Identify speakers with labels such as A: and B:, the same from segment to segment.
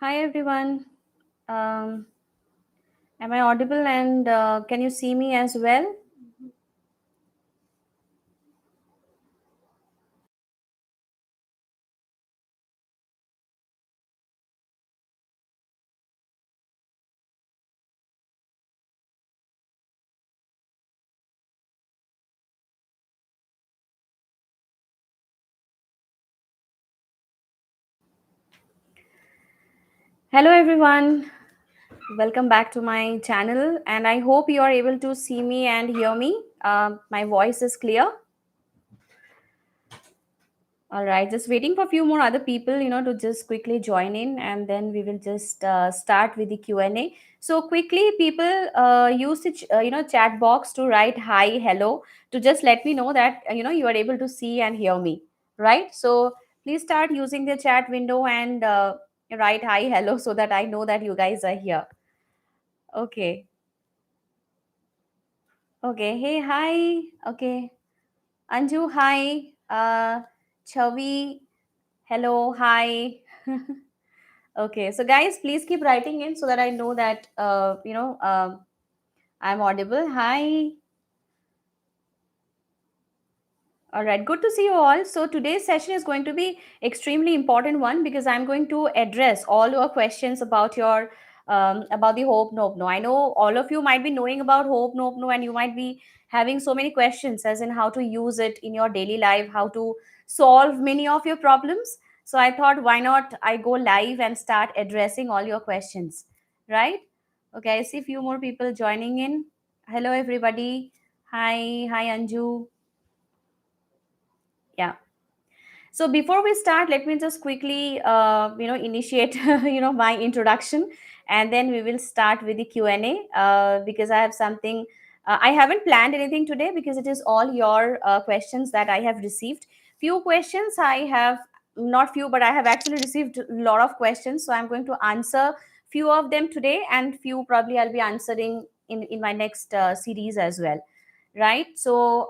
A: Hi everyone. Um, am I audible and can you see me as well? Hello everyone. Welcome back to my channel and I hope you are able to see me and hear me. My voice is clear. All right, just waiting for a few more other people, to just quickly join in, and then we will just start with the Q&A. So quickly, people use the chat box to write hi, hello, to just let me know that you are able to see and hear me, right? So please start using the chat window and write hi, hello, so that I know that you guys are here. Okay, okay. Hey, hi. Okay, Anju, hi. Chavi, hello, hi. Okay, so guys, please keep writing in so that I know that I'm audible. Hi. All right, good to see you all. So today's session is going to be extremely important one because I'm going to address all your questions about your about the Hope Nope No. I know all of you might be knowing about Hope Nope No, and you might be having so many questions as in how to use it in your daily life, how to solve many of your problems. So I thought, why not I go live and start addressing all your questions, right? Okay, I see a few more people joining in. Hello, everybody. Hi, Anju. Yeah. So before we start, let me just quickly, initiate, my introduction, and then we will start with the Q&A because I have something. I haven't planned anything today because it is all your questions that I have received. Few questions I have, not few, but I have actually received a lot of questions. So I'm going to answer few of them today, and few probably I'll be answering in my next series as well. Right. So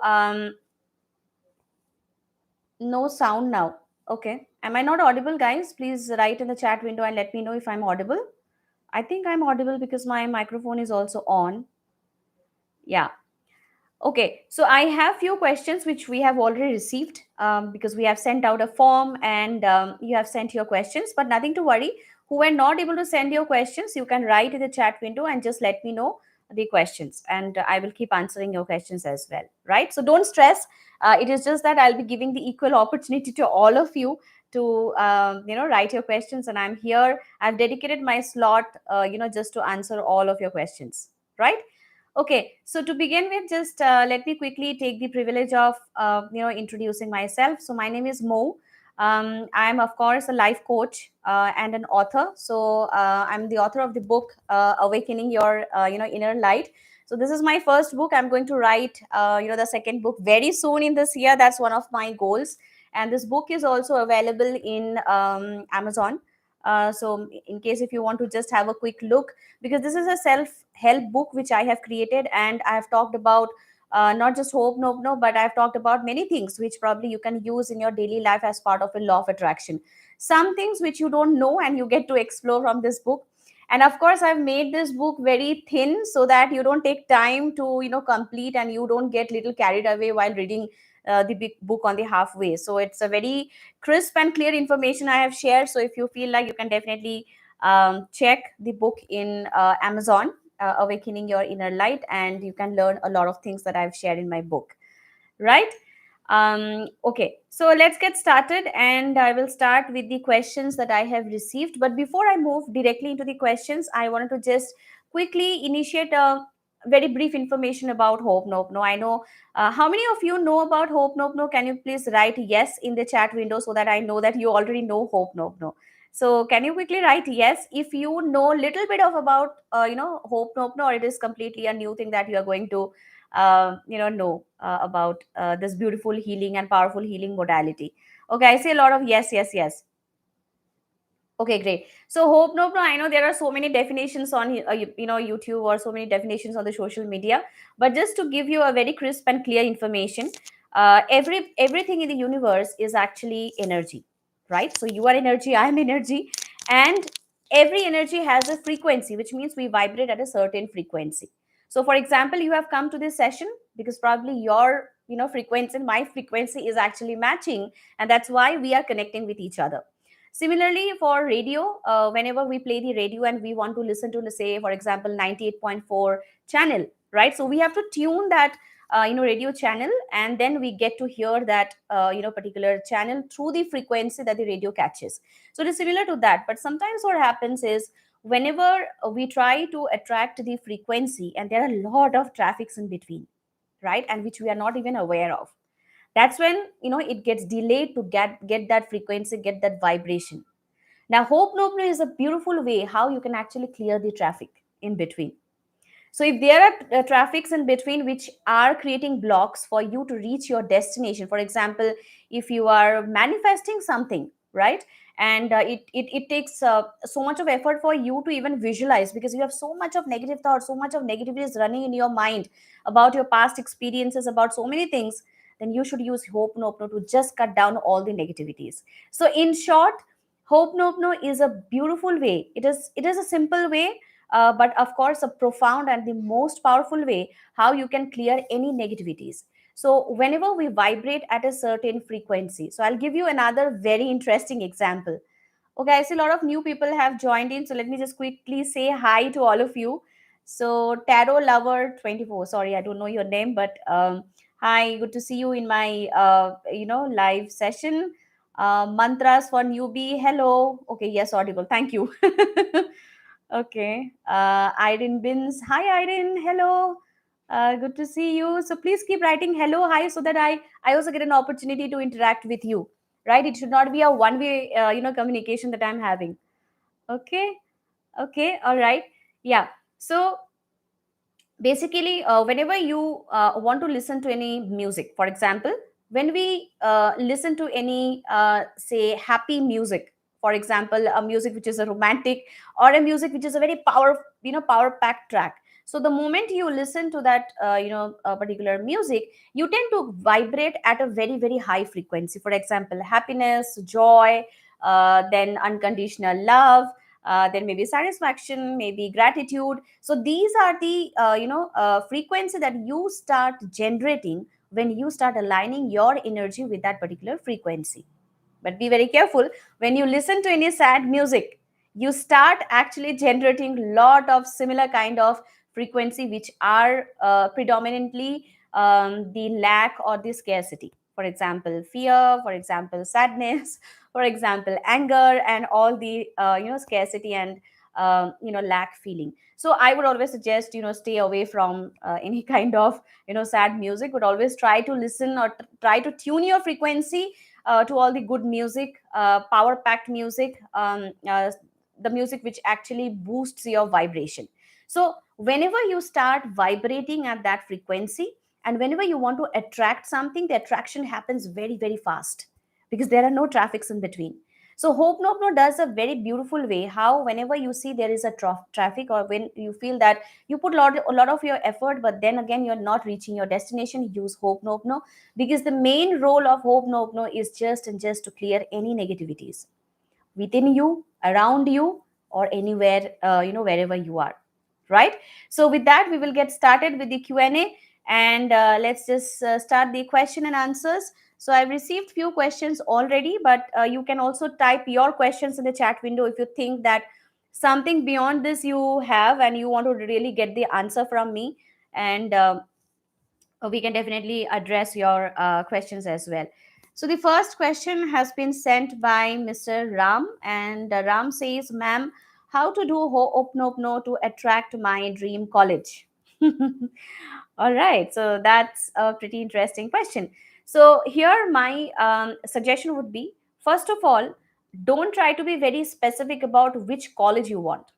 A: no sound now. Okay. Am I not audible, guys? Please write in the chat window and let me know if I'm audible. I think I'm audible because my microphone is also on. Yeah. Okay. So I have few questions which we have already received because we have sent out a form and you have sent your questions, but nothing to worry. Who are not able to send your questions, you can write in the chat window and just let me know the questions, and I will keep answering your questions as well. Right. So don't stress. It is just that I'll be giving the equal opportunity to all of you to write your questions, and I'm here. I've dedicated my slot just to answer all of your questions. Right. Okay, so to begin with, just let me quickly take the privilege of introducing myself. So my name is Mo. I am of course a life coach and an author. So I'm the author of the book Awakening Your Inner Light. So this is my first book. I'm going to write the second book very soon in this year. That's one of my goals. And this book is also available in Amazon. So in case if you want to just have a quick look, because this is a self-help book which I have created, and I have talked about not just hope no, but I've talked about many things which probably you can use in your daily life as part of a law of attraction. Some things which you don't know and you get to explore from this book. And of course, I've made this book very thin so that you don't take time to complete, and you don't get little carried away while reading the big book on the halfway. So it's a very crisp and clear information I have shared. So if you feel like, you can definitely check the book in Amazon, Awakening Your Inner Light, and you can learn a lot of things that I've shared in my book. Right. Okay, so let's get started, and I will start with the questions that I have received. But before I move directly into the questions, I wanted to just quickly initiate a very brief information about Hope Nope No. I know how many of you know about Hope Nope No. Can you please write yes in the chat window so that I know that you already know Hope Nope No. So can you quickly write yes if you know little bit of about Hope Nope No, or it is completely a new thing that you are going to know about this beautiful healing and powerful healing modality. Okay, I see a lot of yes, yes, yes. Okay, great. So hope no, I know there are so many definitions on YouTube, or so many definitions on the social media, but just to give you a very crisp and clear information, everything in the universe is actually energy, right? So you are energy, I am energy, and every energy has a frequency, which means we vibrate at a certain frequency. So for example, you have come to this session because probably your frequency and my frequency is actually matching, and that's why we are connecting with each other. Similarly, for radio, whenever we play the radio and we want to listen to, say, for example, 98.4 channel, right? So we have to tune that radio channel, and then we get to hear that particular channel through the frequency that the radio catches. So it is similar to that. But sometimes what happens is, whenever we try to attract the frequency, and there are a lot of traffics in between, right, and which we are not even aware of, that's when it gets delayed to get that frequency, get that vibration. Now, Hope Nopno is a beautiful way how you can actually clear the traffic in between. So if there are traffics in between which are creating blocks for you to reach your destination, for example, if you are manifesting something, right, and it takes so much of effort for you to even visualize, because you have so much of negative thoughts, so much of negativity is running in your mind about your past experiences, about so many things, then you should use Hope Nopno to just cut down all the negativities. So in short, Hope Nopno is a beautiful way. It is a simple way, but of course a profound and the most powerful way how you can clear any negativities. So whenever we vibrate at a certain frequency, so I'll give you another very interesting example. Okay, I see a lot of new people have joined in, so let me just quickly say hi to all of you. So Tarot Lover 24, sorry, I don't know your name, but hi, good to see you in my live session. Mantras for newbie, hello. Okay, yes, audible, thank you. Okay. Irene Bins. Hi, Irene. Hello. Good to see you. So please keep writing hello, hi, so that I also get an opportunity to interact with you. Right? It should not be a one-way, communication that I'm having. Okay. Okay. All right. Yeah. So basically, whenever you want to listen to any music, for example, when we listen to any say happy music, for example, a music which is a romantic, or a music which is a very power packed track, so the moment you listen to that a particular music, you tend to vibrate at a very very high frequency. For example, happiness, joy, then unconditional love, then maybe satisfaction, maybe gratitude. So these are the frequency that you start generating when you start aligning your energy with that particular frequency. But be very careful, when you listen to any sad music, you start actually generating lot of similar kind of frequency, which are predominantly the lack or the scarcity. For example, fear, for example, sadness, for example, anger, and all the scarcity and lack feeling. So I would always suggest stay away from any kind of sad music, but always try to listen, or try to tune your frequency to all the good music, power packed music, the music which actually boosts your vibration. So whenever you start vibrating at that frequency, and whenever you want to attract something, the attraction happens very very fast, because there are no traffics in between. So Hope Nopno does a very beautiful way how, whenever you see there is a traffic, or when you feel that you put a lot of your effort, but then again you're not reaching your destination, use Hope Nopno, because the main role of Hope Nopno is just and just to clear any negativities within you, around you, or anywhere, wherever you are, right? So with that, we will get started with the Q&A, and let's just start the question and answers. So I've received few questions already, but you can also type your questions in the chat window if you think that something beyond this you have and you want to really get the answer from me, and we can definitely address your questions as well. So the first question has been sent by Mr. Ram, and Ram says, "Ma'am, how to do Ho'oponopono to attract my dream college?" All right, so that's a pretty interesting question. So here, my suggestion would be, first of all, don't try to be very specific about which college you want,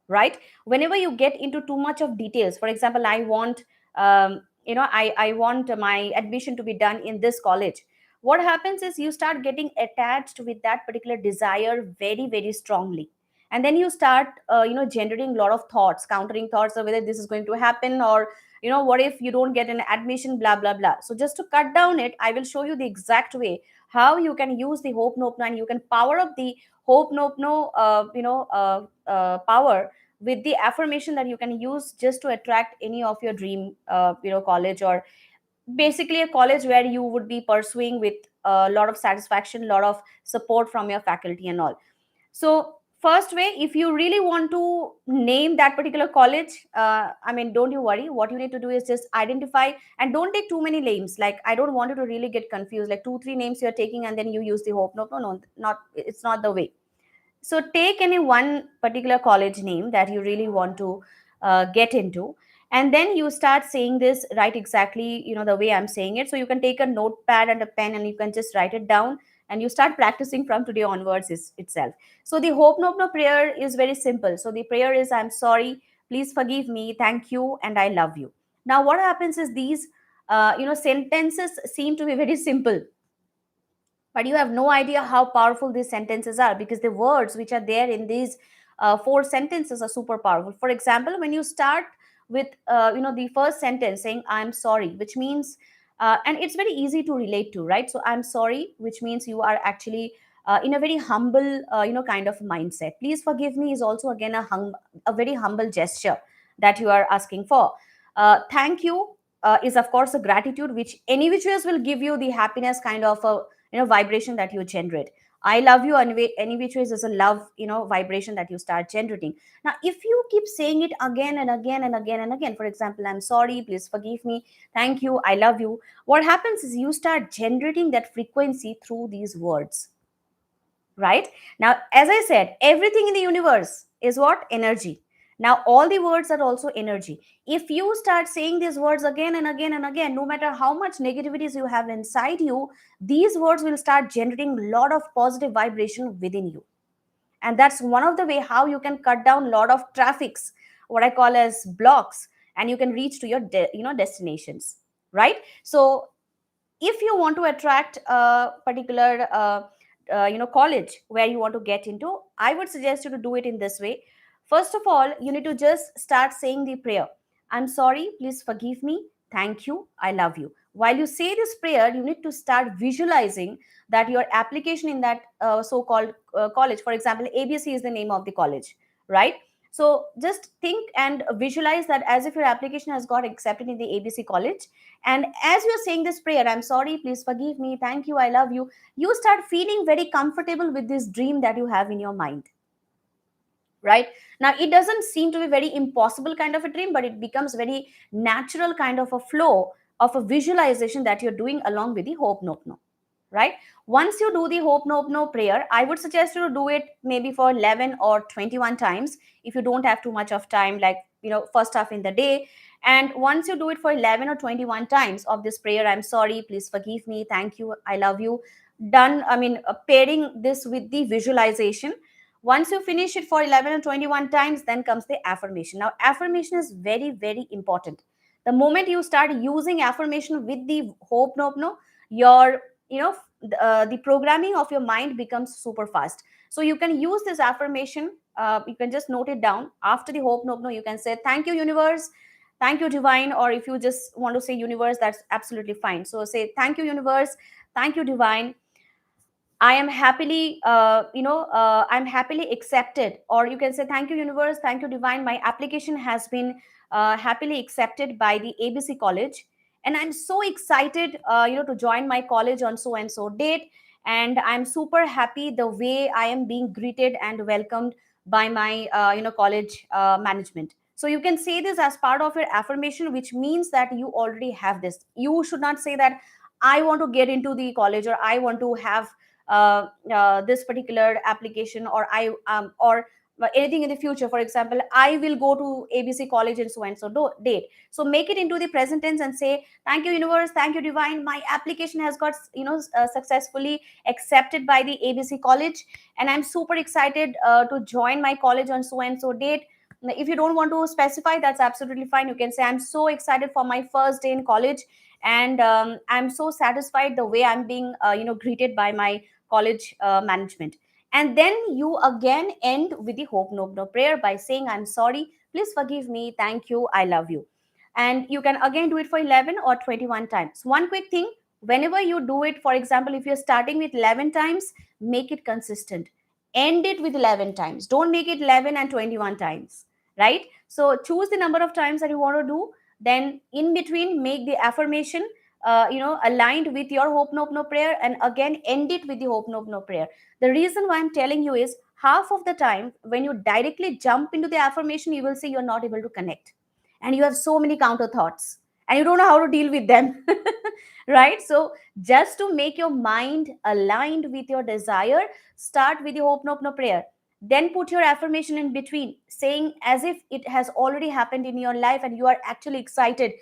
A: right? Whenever you get into too much of details, for example, I want I want my admission to be done in this college, what happens is you start getting attached with that particular desire very very strongly, and then you start generating a lot of thoughts, countering thoughts of whether this is going to happen, or what if you don't get an admission, blah blah blah. So just to cut down it, I will show you the exact way how you can use the Hope Nopno, and you can power up the Hope Nopno power with the affirmation that you can use just to attract any of your dream college, or basically a college where you would be pursuing with a lot of satisfaction, a lot of support from your faculty and all. So first way, if you really want to name that particular college, I mean, don't you worry. What you need to do is just identify, and don't take too many names. Like, I don't want you to really get confused, like two, three names you're taking and then you use the hope. No, no, no, not, it's not the way. So take any one particular college name that you really want to get into, and then you start saying this right exactly, the way I'm saying it. So you can take a notepad and a pen and you can just write it down, and you start practicing from today onwards itself. So the hope no prayer is very simple. So the prayer is, I'm sorry, please forgive me, thank you, and I love you. Now what happens is, these sentences seem to be very simple, but you have no idea how powerful these sentences are, because the words which are there in these four sentences are super powerful. For example, when you start with the first sentence saying I'm sorry, which means and it's very easy to relate to, right? So I'm sorry, which means you are actually in a very humble kind of mindset. Please forgive me is also again a very humble gesture that you are asking for. Thank you is of course a gratitude, which any which ways will give you the happiness kind of a vibration that you generate. I love you anyway, any which ways is a love vibration that you start generating. Now if you keep saying it again and again and again and again, for example, I'm sorry, please forgive me, thank you, I love you, what happens is you start generating that frequency through these words, right? Now as I said, everything in the universe is what? Energy. Now all the words are also energy. If you start saying these words again and again and again, no matter how much negativities you have inside you, these words will start generating a lot of positive vibration within you. And that's one of the way how you can cut down a lot of traffics, what I call as blocks, and you can reach to your destinations, right? So if you want to attract a particular college where you want to get into, I would suggest you to do it in this way. First of all, you need to just start saying the prayer, I'm sorry, please forgive me, thank you, I love you. While you say this prayer, you need to start visualizing that your application in that so-called college, for example, ABC is the name of the college, right? So just think and visualize that as if your application has got accepted in the ABC college. And as you're saying this prayer, I'm sorry, please forgive me, thank you, I love you, you start feeling very comfortable with this dream that you have in your mind, right? Now it doesn't seem to be very impossible kind of a dream, but it becomes very natural kind of a flow of a visualization that you're doing along with the hope no, right? Once you do the hope no prayer, I would suggest you to do it maybe for 11 or 21 times if you don't have too much of time, like first half in the day. And once you do it for 11 or 21 times of this prayer, I'm sorry, please forgive me, thank you, I love you, done, I mean, pairing this with the visualization, once you finish it for 11 or 21 times, then comes the affirmation. Now affirmation is very, very important. The moment you start using affirmation with the hope no, your the programming of your mind becomes super fast. So you can use this affirmation, you can just note it down after the hope no, you can say thank you universe, thank you divine, or if you just want to say universe, that's absolutely fine. So say thank you universe, thank you divine, I am happily, I'm happily accepted. Or you can say, thank you, universe, thank you, divine. My application has been happily accepted by the ABC College. And I'm so excited, to join my college on so and so date. And I'm super happy the way I am being greeted and welcomed by my, college management. So you can say this as part of your affirmation, which means that you already have this. You should not say that I want to get into the college, or I want to have this particular application, or I or anything in the future. For example, I will go to ABC College in so and so date. So make it into the present tense and say thank you universe, thank you divine, my application has got successfully accepted by the ABC College, and I'm super excited to join my college on so and so date. If you don't want to specify, that's absolutely fine. You can say I'm so excited for my first day in college, and I'm so satisfied the way I'm being greeted by my college management. And then you again end with the hope no prayer by saying I'm sorry, please forgive me, thank you, I love you. And you can again do it for 11 or 21 times. One quick thing, whenever you do it, for example, if you're starting with 11 times, make it consistent. End it with 11 times. Don't make it 11 and 21 times, right? So choose the number of times that you want to do. Then in between, make the affirmation, aligned with your Hope No prayer, and again end it with the Hope No prayer. The reason why I'm telling you is half of the time when you directly jump into the affirmation, you will see you're not able to connect, and you have so many counter thoughts, and you don't know how to deal with them. Right? So just to make your mind aligned with your desire, start with the Ho'oponopono prayer. Then put your affirmation in between, saying as if it has already happened in your life and you are actually excited,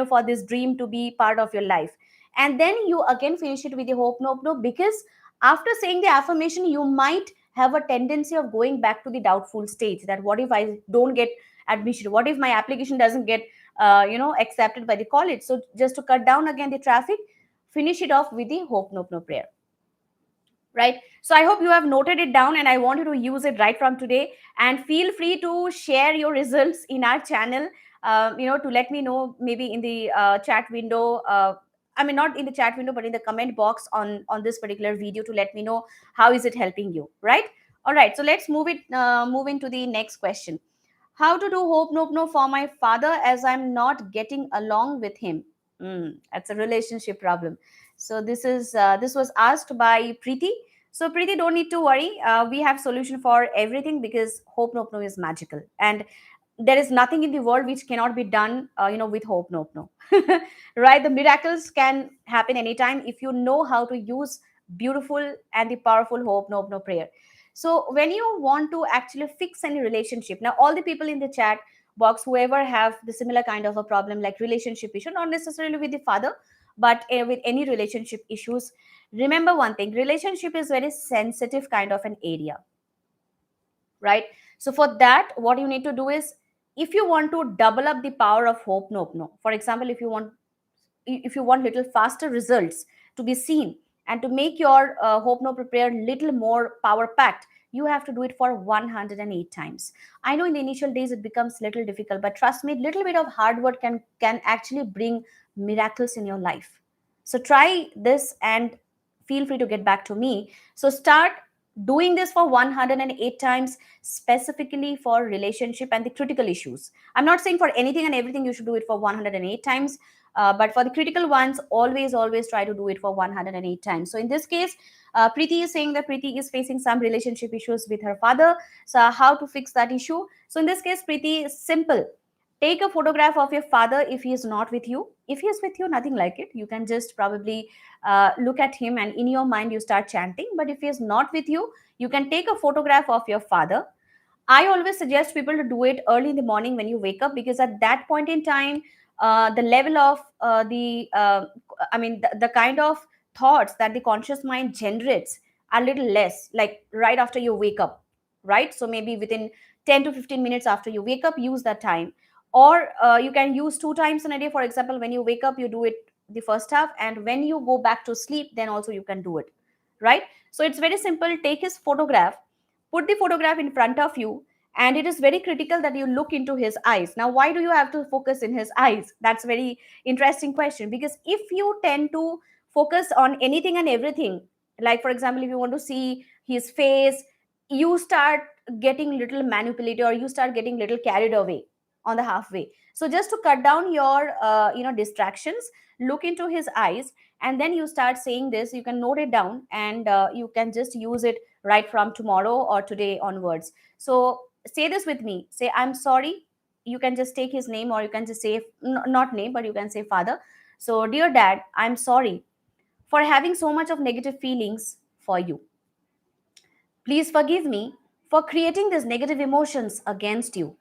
A: for this dream to be part of your life. And then you again finish it with the Ho'oponopono, because after saying the affirmation, you might have a tendency of going back to the doubtful stage, that what if I don't get admission? What if my application doesn't get accepted by the college? So just to cut down again the traffic, finish it off with the Ho'oponopono prayer, right? So I hope you have noted it down, and I want you to use it right from today. And feel free to share your results in our channel, to let me know, maybe in the chat window. I mean, not in the chat window, but in the comment box on this particular video, to let me know how is it helping you, right? All right, so let's move into the next question. How to do Hope Nope No for my father, as I'm not getting along with him? That's a relationship problem. So this was asked by Preeti. So Preeti, don't need to worry. We have solution for everything, because Hope Nope No is magical, and there is nothing in the world which cannot be done, with Hope Nope No. Right? The miracles can happen anytime if you know how to use beautiful and the powerful Hope Nope No prayer. So when you want to actually fix any relationship, now all the people in the chat box, whoever have the similar kind of a problem, like relationship issue, not necessarily with the father, but with any relationship issues, remember one thing: relationship is very sensitive kind of an area, right? So for that, what you need to do is, if you want to double up the power of Hope Nope No, for example, if you want little faster results to be seen, and to make your Hope No prayer little more power packed, you have to do it for 108 times. I know in the initial days it becomes little difficult, but trust me, little bit of hard work can actually bring miracles in your life. So try this, and feel free to get back to me. So start doing this for 108 times, specifically for relationship and the critical issues. I'm not saying for anything and everything you should do it for 108 times, but for the critical ones, always try to do it for 108 times. So in this case, Preeti is saying that Preeti is facing some relationship issues with her father. So how to fix that issue? So in this case, Preeti, is simple. Take a photograph of your father if he is not with you. If he is with you, nothing like it. You can just probably look at him, and in your mind you start chanting. But if he is not with you, you can take a photograph of your father. I always suggest people to do it early in the morning when you wake up, because at that point in time, the level of the kind of thoughts that the conscious mind generates are little less, like right after you wake up, right? So maybe within 10 to 15 minutes after you wake up, use that time. Or you can use two times in a day. For example, when you wake up, you do it the first half, and when you go back to sleep, then also you can do it, right? So it's very simple. Take his photograph, put the photograph in front of you, and it is very critical that you look into his eyes. Now, why do you have to focus in his eyes? That's very interesting question, because if you tend to focus on anything and everything, like for example, if you want to see his face, you start getting little manipulated, or you start getting little carried away on the halfway. So just to cut down your distractions, look into his eyes, and then you start saying this. You can note it down, and you can just use it right from tomorrow or today onwards. So say this with me. Say, I'm sorry. You can just take his name, or you can just say, not name, but you can say father. So, dear dad, I'm sorry for having so much of negative feelings for you. Please forgive me for creating these negative emotions against you.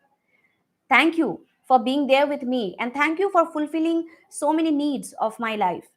A: Thank you for being there with me, and thank you for fulfilling so many needs of my life.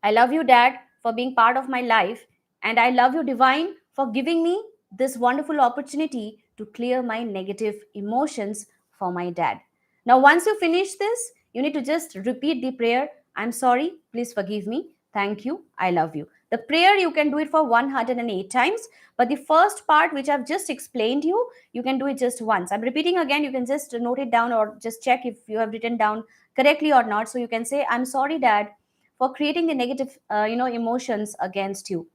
A: I love you, Dad, for being part of my life, and I love you, Divine, for giving me this wonderful opportunity to clear my negative emotions for my dad. Now, once you finish this, you need to just repeat the prayer. I'm sorry, please forgive me. Thank you, I love you. The prayer, you can do it for 108 times, but the first part, which I've just explained you can do it just once. I'm repeating again. You can just note it down, or just check if you have written down correctly or not. So you can say, I'm sorry, Dad, for creating the negative emotions against you.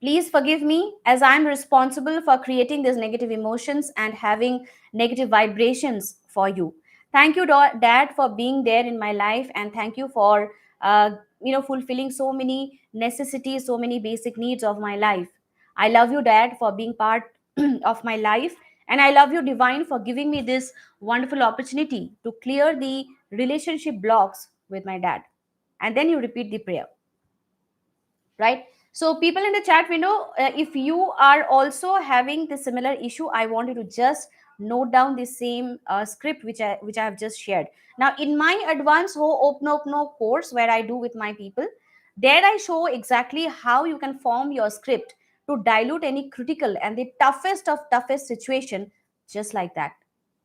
A: Please forgive me as I'm responsible for creating these negative emotions and having negative vibrations for you. Thank you, Dad, for being there in my life, and thank you for fulfilling so many necessities, so many basic needs of my life. I love you, Dad, for being part of my life, and I love you, Divine, for giving me this wonderful opportunity to clear the relationship blocks with my dad. And then you repeat the prayer, right? So people in the chat window, if you are also having the similar issue, I want you to just note down the same script which I have just shared. Now in my advanced Oponopono course, where I do with my people, there I show exactly how you can form your script to dilute any critical and the toughest of toughest situation, just like that,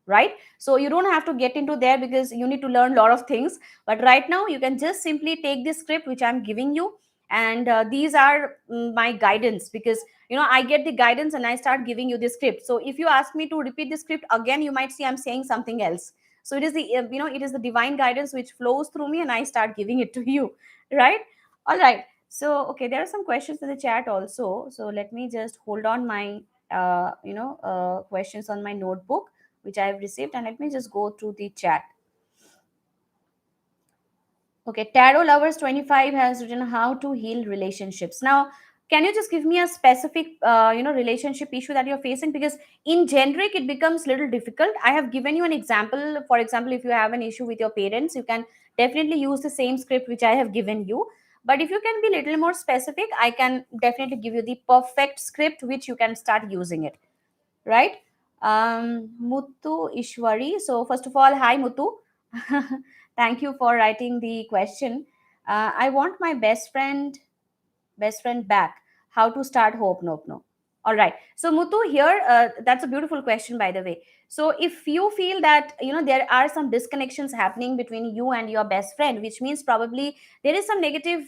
A: right? So you don't have to get into there because you need to learn a lot of things, but right now you can just simply take this script which I'm giving you, and these are my guidance, because I get the guidance and I start giving you the script. So if you ask me to repeat the script again, you might see I'm saying something else. So it is the it is the divine guidance which flows through me and I start giving it to you, right? All right. So okay, there are some questions in the chat also, so let me just hold on my questions on my notebook which I have received, and let me just go through the chat. Okay, Tarot Lovers 25 has written how to heal relationships. Now, can you just give me a specific, relationship issue that you're facing? Because in generic, it becomes little difficult. I have given you an example. For example, if you have an issue with your parents, you can definitely use the same script which I have given you. But if you can be little more specific, I can definitely give you the perfect script which you can start using it, right? Muthu Ishwari. So first of all, hi Muthu. Thank you for writing the question. I want my best friend back. How to start Hope Nope No. All right. So Muthu here, that's a beautiful question, by the way. So if you feel that there are some disconnections happening between you and your best friend, which means probably there is some negative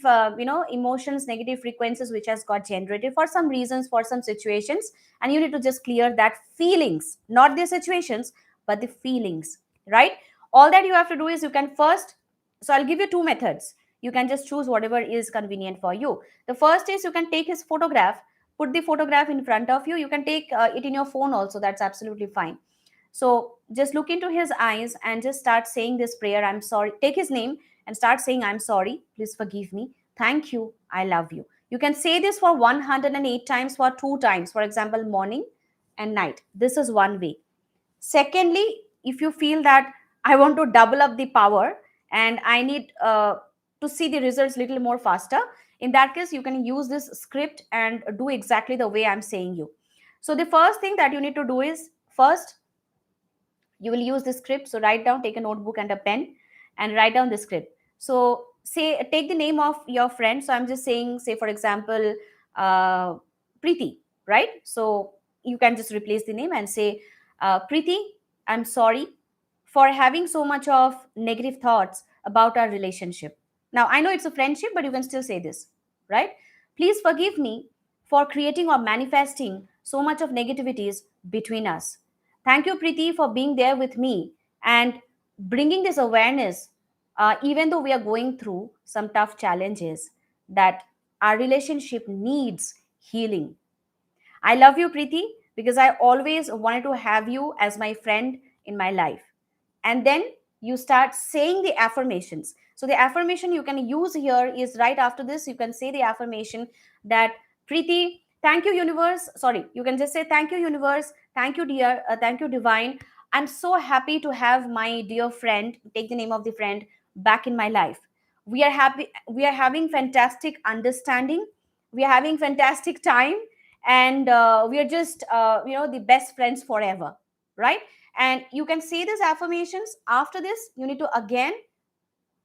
A: emotions, negative frequencies which has got generated for some reasons, for some situations, and you need to just clear that feelings, not the situations, but the feelings, right? All that you have to do is you can first, so I'll give you two methods. You can just choose whatever is convenient for you. The first is you can take his photograph, put the photograph in front of you. You can take it in your phone also. That's absolutely fine. So just look into his eyes and just start saying this prayer. I'm sorry. Take his name and start saying, I'm sorry. Please forgive me. Thank you. I love you. You can say this for 108 times, for two times. For example, morning and night. This is one way. Secondly, if you feel that I want to double up the power and I need to see the results little more faster, in that case, you can use this script and do exactly the way I'm saying you. So the first thing that you need to do is, first, you will use the script. So write down, take a notebook and a pen and write down the script. So say, take the name of your friend. So I'm just saying, say for example, uh, Preeti, right? So you can just replace the name and say, Preeti, I'm sorry for having so much of negative thoughts about our relationship. Now I know it's a friendship, but you can still say this, right? Please forgive me for creating or manifesting so much of negativities between us. Thank you, Preeti, for being there with me and bringing this awareness, even though we are going through some tough challenges, that our relationship needs healing. I love you, Preeti, because I always wanted to have you as my friend in my life. And then you start saying the affirmations. So the affirmation you can use here is right after this. You can say the affirmation that, Preeti, thank you, universe. Sorry, you can just say, thank you, universe. Thank you, dear. Thank you, divine. I'm so happy to have my dear friend, take the name of the friend, back in my life. We are happy. We are having fantastic understanding. We are having fantastic time. And we are just, the best friends forever, right? And you can say these affirmations. After this, you need to again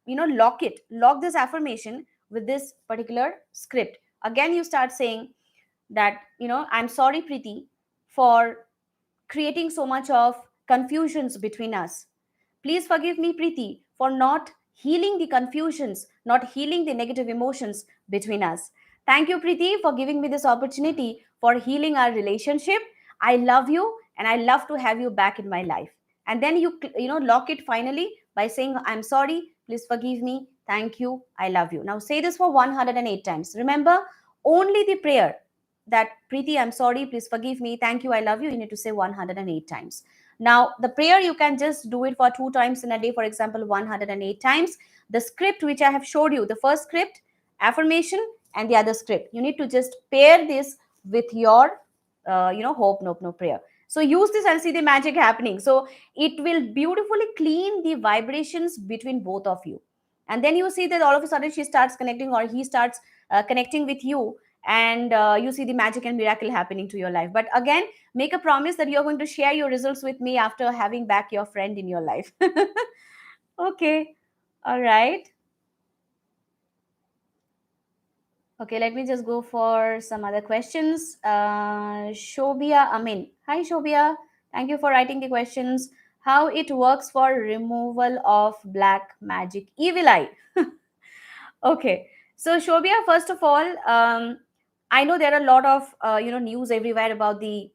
A: lock this affirmation with this particular script. Again you start saying that, I'm sorry, Preeti, for creating so much of confusions between us. Please forgive me, Preeti, for not healing the confusions, not healing the negative emotions between us. Thank you, Preeti, for giving me this opportunity for healing our relationship. I love you and I love to have you back in my life. And then lock it finally by saying, I'm sorry, please forgive me, thank you, I love you. Now say this for 108 times. Remember, only the prayer, that Preeti, I'm sorry, please forgive me, thank you, I love you, you need to say 108 times. Now, the prayer, you can just do it for 2 times in a day, for example, 108 times. The script which I have showed you, the first script, affirmation, and the other script, you need to just pair this with your, hope, nope, no prayer. So use this and see the magic happening. So it will beautifully clean the vibrations between both of you. And then you see that all of a sudden she starts connecting, or he starts connecting with you, and you see the magic and miracle happening to your life. But again, make a promise that you're going to share your results with me after having back your friend in your life. Okay. All right. Okay, let me just go for some other questions. Shobia Amin. Hi, Shobia. Thank you for writing the questions. How it works for removal of black magic evil eye. Okay. So, Shobia, first of all, I know there are a lot of news everywhere about the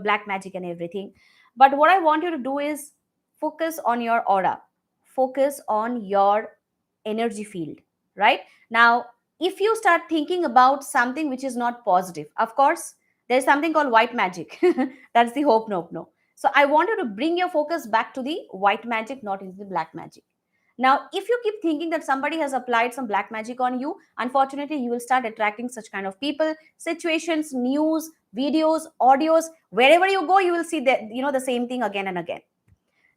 A: black magic and everything. But what I want you to do is focus on your aura, focus on your energy field, right? Now, if you start thinking about something which is not positive, of course, there's something called white magic. That's the hope, nope, no. So I want you to bring your focus back to the white magic, not into the black magic. Now, if you keep thinking that somebody has applied some black magic on you, unfortunately, you will start attracting such kind of people, situations, news, videos, audios. Wherever you go, you will see that, the same thing again and again.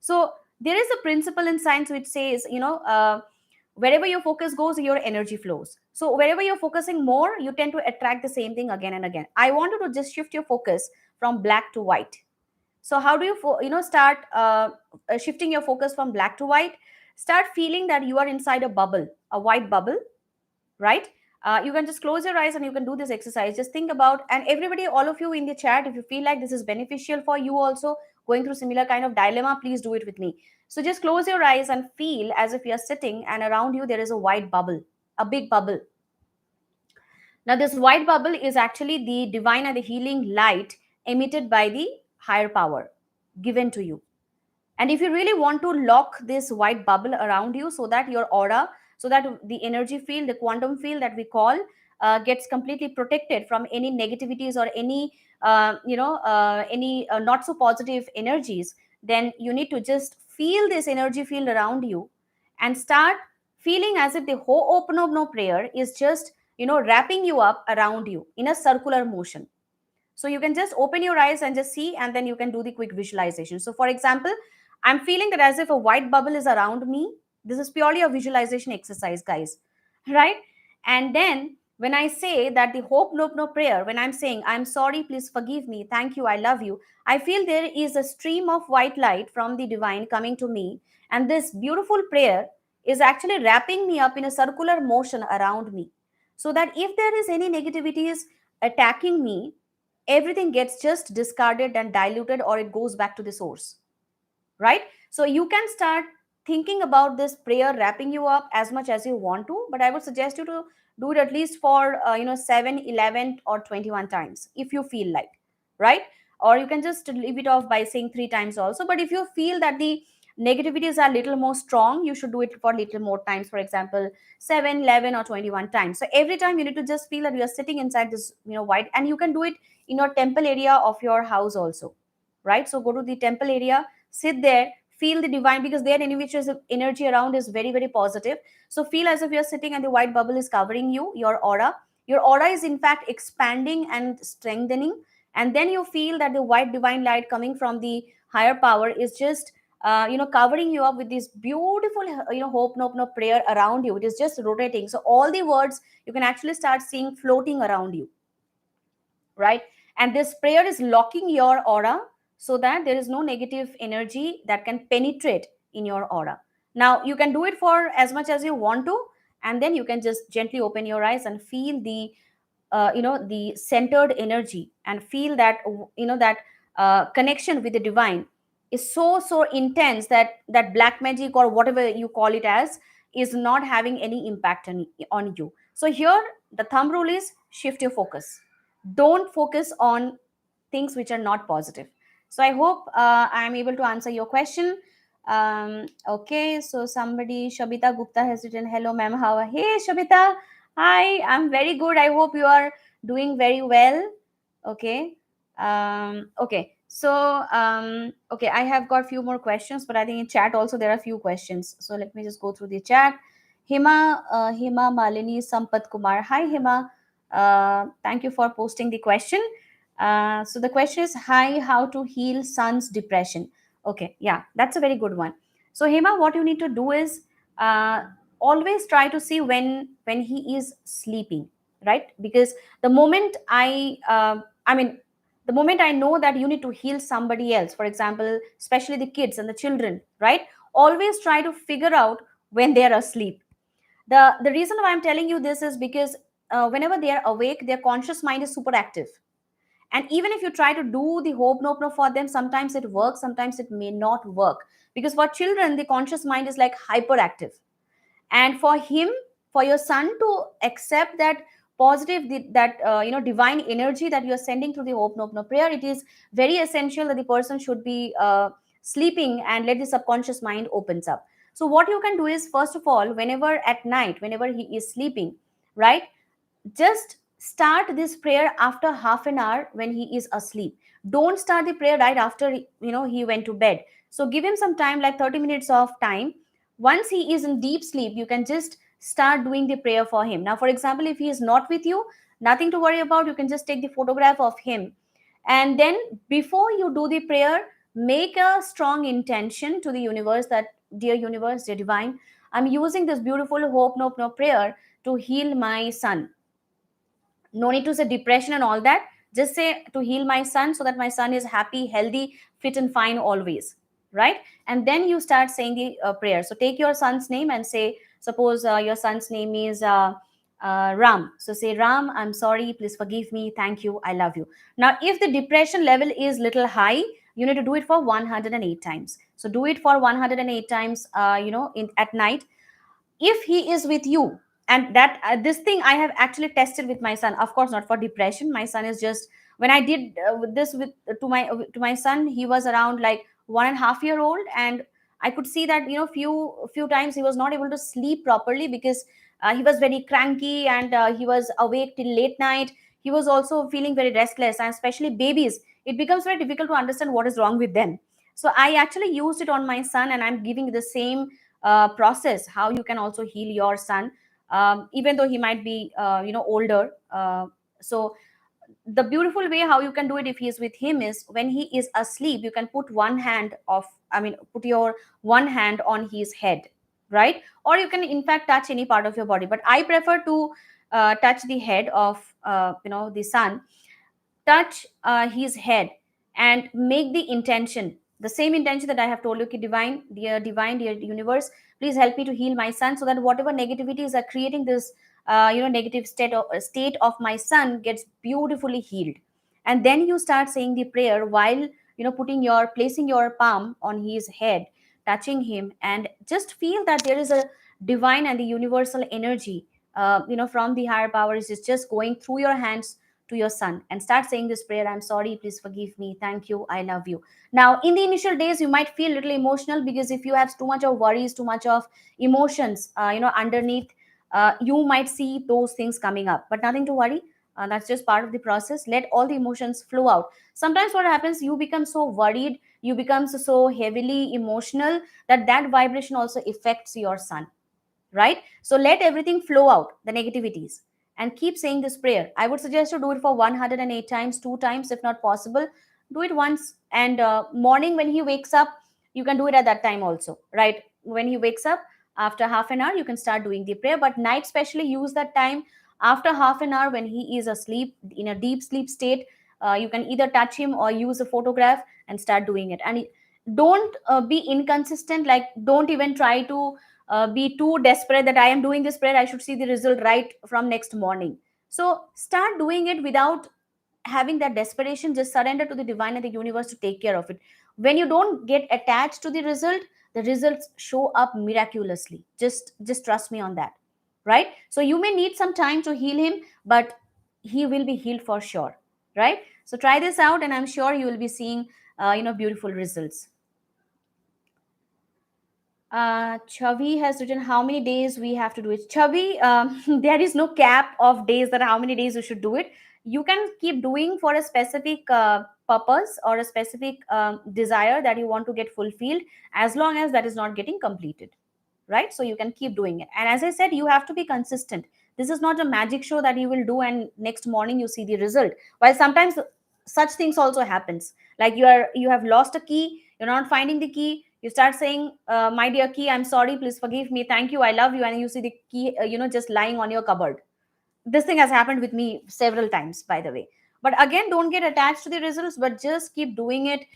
A: So there is a principle in science which says, wherever your focus goes, your energy flows. So wherever you're focusing more, you tend to attract the same thing again and again. I want you to just shift your focus from black to white. So how do you start shifting your focus from black to white? Start feeling that you are inside a bubble, a white bubble, right? You can just close your eyes and you can do this exercise. Just think about, and everybody, all of you in the chat, if you feel like this is beneficial for you also, going through similar kind of dilemma, please do it with me. So just close your eyes and feel as if you're sitting and around you there is a white bubble, a big bubble. Now, this white bubble is actually the divine and the healing light emitted by the higher power given to you. And if you really want to lock this white bubble around you so that your aura, so that the energy field, the quantum field that we call, gets completely protected from any negativities or any, not so positive energies, then you need to just feel this energy field around you and start feeling as if the whole Oponopono prayer is just, wrapping you up around you in a circular motion. So you can just open your eyes and just see, and then you can do the quick visualization. So, for example, I'm feeling that as if a white bubble is around me. This is purely a visualization exercise, guys, right? And then when I say that the hope, nope, no prayer, when I'm saying, I'm sorry, please forgive me, thank you, I love you, I feel there is a stream of white light from the divine coming to me. And this beautiful prayer is actually wrapping me up in a circular motion around me. So that if there is any negativities attacking me, everything gets just discarded and diluted, or it goes back to the source, right? So you can start thinking about this prayer wrapping you up as much as you want to, but I would suggest you to do it at least for 7, 11, or 21 times if you feel like, right? Or you can just leave it off by saying 3 times also. But if you feel that the negativities are little more strong, you should do it for little more times, for example 7, 11, or 21 times. So every time you need to just feel that you are sitting inside this white, and you can do it in your temple area of your house also, right? So go to the temple area, sit there, feel the divine, because there in which is energy around is very, very positive. So feel as if you're sitting and the white bubble is covering you, your aura is in fact expanding and strengthening. And then you feel that the white divine light coming from the higher power is just covering you up with this beautiful hope, nope, no prayer around you. It is just rotating, so all the words you can actually start seeing floating around you, right? And this prayer is locking your aura so that there is no negative energy that can penetrate in your aura. Now, you can do it for as much as you want to, and then you can just gently open your eyes and feel the the centered energy, and feel that that connection with the divine is so intense that that black magic or whatever you call it as is not having any impact on you. So here the thumb rule is shift your focus. Don't focus on things which are not positive. So I hope I'm able to answer your question. Okay, so somebody, Shabita Gupta, has written, hello ma'am, how are, hey Shabita, hi, I'm very good, I hope you are doing very well. Okay. Okay. So, okay, I have got few more questions, but I think in chat also there are few questions. So let me just go through the chat. Hima Malini Sampat Kumar. Hi, Hima. Thank you for posting the question. So the question is, hi, how to heal son's depression? Okay, yeah, that's a very good one. So Hima, what you need to do is uh, always try to see when he is sleeping, right? Because the moment I mean, the moment I know that you need to heal somebody else, for example, especially the kids and the children, right? Always try to figure out when they are asleep. The reason why I'm telling you this is because whenever they are awake, their conscious mind is super active. And even if you try to do the hope no no for them, sometimes it works, sometimes it may not work. Because for children, the conscious mind is like hyperactive, and for him, for your son to accept that positive that divine energy that you are sending through the hope no prayer, it is very essential that the person should be sleeping and let the subconscious mind opens up. So what you can do is, first of all, whenever at night, whenever he is sleeping, right, just start this prayer after half an hour when he is asleep. Don't start the prayer right after he went to bed. So give him some time, like 30 minutes of time. Once he is in deep sleep, you can just start doing the prayer for him. Now, for example, if he is not with you, nothing to worry about. You can just take the photograph of him, and then before you do the prayer, make a strong intention to the universe that, dear universe, dear divine, I'm using this beautiful hope no prayer to heal my son. No need to say depression and all that. Just say to heal my son, so that my son is happy, healthy, fit and fine always, right? And then you start saying the prayer. So take your son's name and say, suppose your son's name is Ram. So say, Ram, I'm sorry, please forgive me, thank you, I love you. Now if the depression level is little high, you need to do it for 108 times. So do it for 108 times, at night, if he is with you. And that this thing I have actually tested with my son, of course not for depression. My son is just, when I did this with to my son, he was around like 1.5 year old, and I could see that few times he was not able to sleep properly, because he was very cranky, and he was awake till late night. He was also feeling very restless, and especially babies, it becomes very difficult to understand what is wrong with them. So I actually used it on my son, and I'm giving the same process how you can also heal your son, even though he might be older. So the beautiful way how you can do it if he is with him is, when he is asleep, you can put put your one hand on his head, right? Or you can in fact touch any part of your body, but I prefer to touch the head of the son. Touch his head and make the intention, the same intention that I have told you, ki, divine, dear universe, please help me to heal my son, so that whatever negativities are creating this negative state of my son gets beautifully healed. And then you start saying the prayer while placing your palm on his head, touching him, and just feel that there is a divine and the universal energy from the higher powers is just going through your hands to your son, and start saying this prayer, I'm sorry, please forgive me, thank you, I love you. Now in the initial days you might feel a little emotional, because if you have too much of worries, too much of emotions underneath, you might see those things coming up, but nothing to worry. That's just part of the process. Let all the emotions flow out. Sometimes what happens, you become so worried, you become so heavily emotional, that vibration also affects your son, right? So let everything flow out, the negativities, and keep saying this prayer. I would suggest to do it for 108 times, two times if not possible. Do it once, and morning when he wakes up, you can do it at that time also, right? When he wakes up, after half an hour, you can start doing the prayer, but night especially use that time after half an hour when he is asleep in a deep sleep state. You can either touch him or use a photograph and start doing it. And don't be inconsistent, like don't even try to be too desperate that I am doing this prayer, I should see the result right from next morning. So start doing it without having that desperation. Just surrender to the divine and the universe to take care of it. When you don't get attached to the result, the results show up miraculously. Just trust me on that, right? So you may need some time to heal him, but he will be healed for sure, right? So try this out, and I'm sure you will be seeing beautiful results. Chavi has written how many days we have to do it. Chavi, there is no cap of days that how many days you should do it. You can keep doing for a specific purpose or a specific desire that you want to get fulfilled, as long as that is not getting completed, right? So you can keep doing it. And as I said, you have to be consistent. This is not a magic show that you will do and next morning you see the result. While sometimes such things also happens, like you have lost a key, you're not finding the key, you start saying, my dear key, I'm sorry, please forgive me, thank you, I love you, and you see the key just lying on your cupboard. This thing has happened with me several times, by the way. But again, don't get attached to the results, but just keep doing it.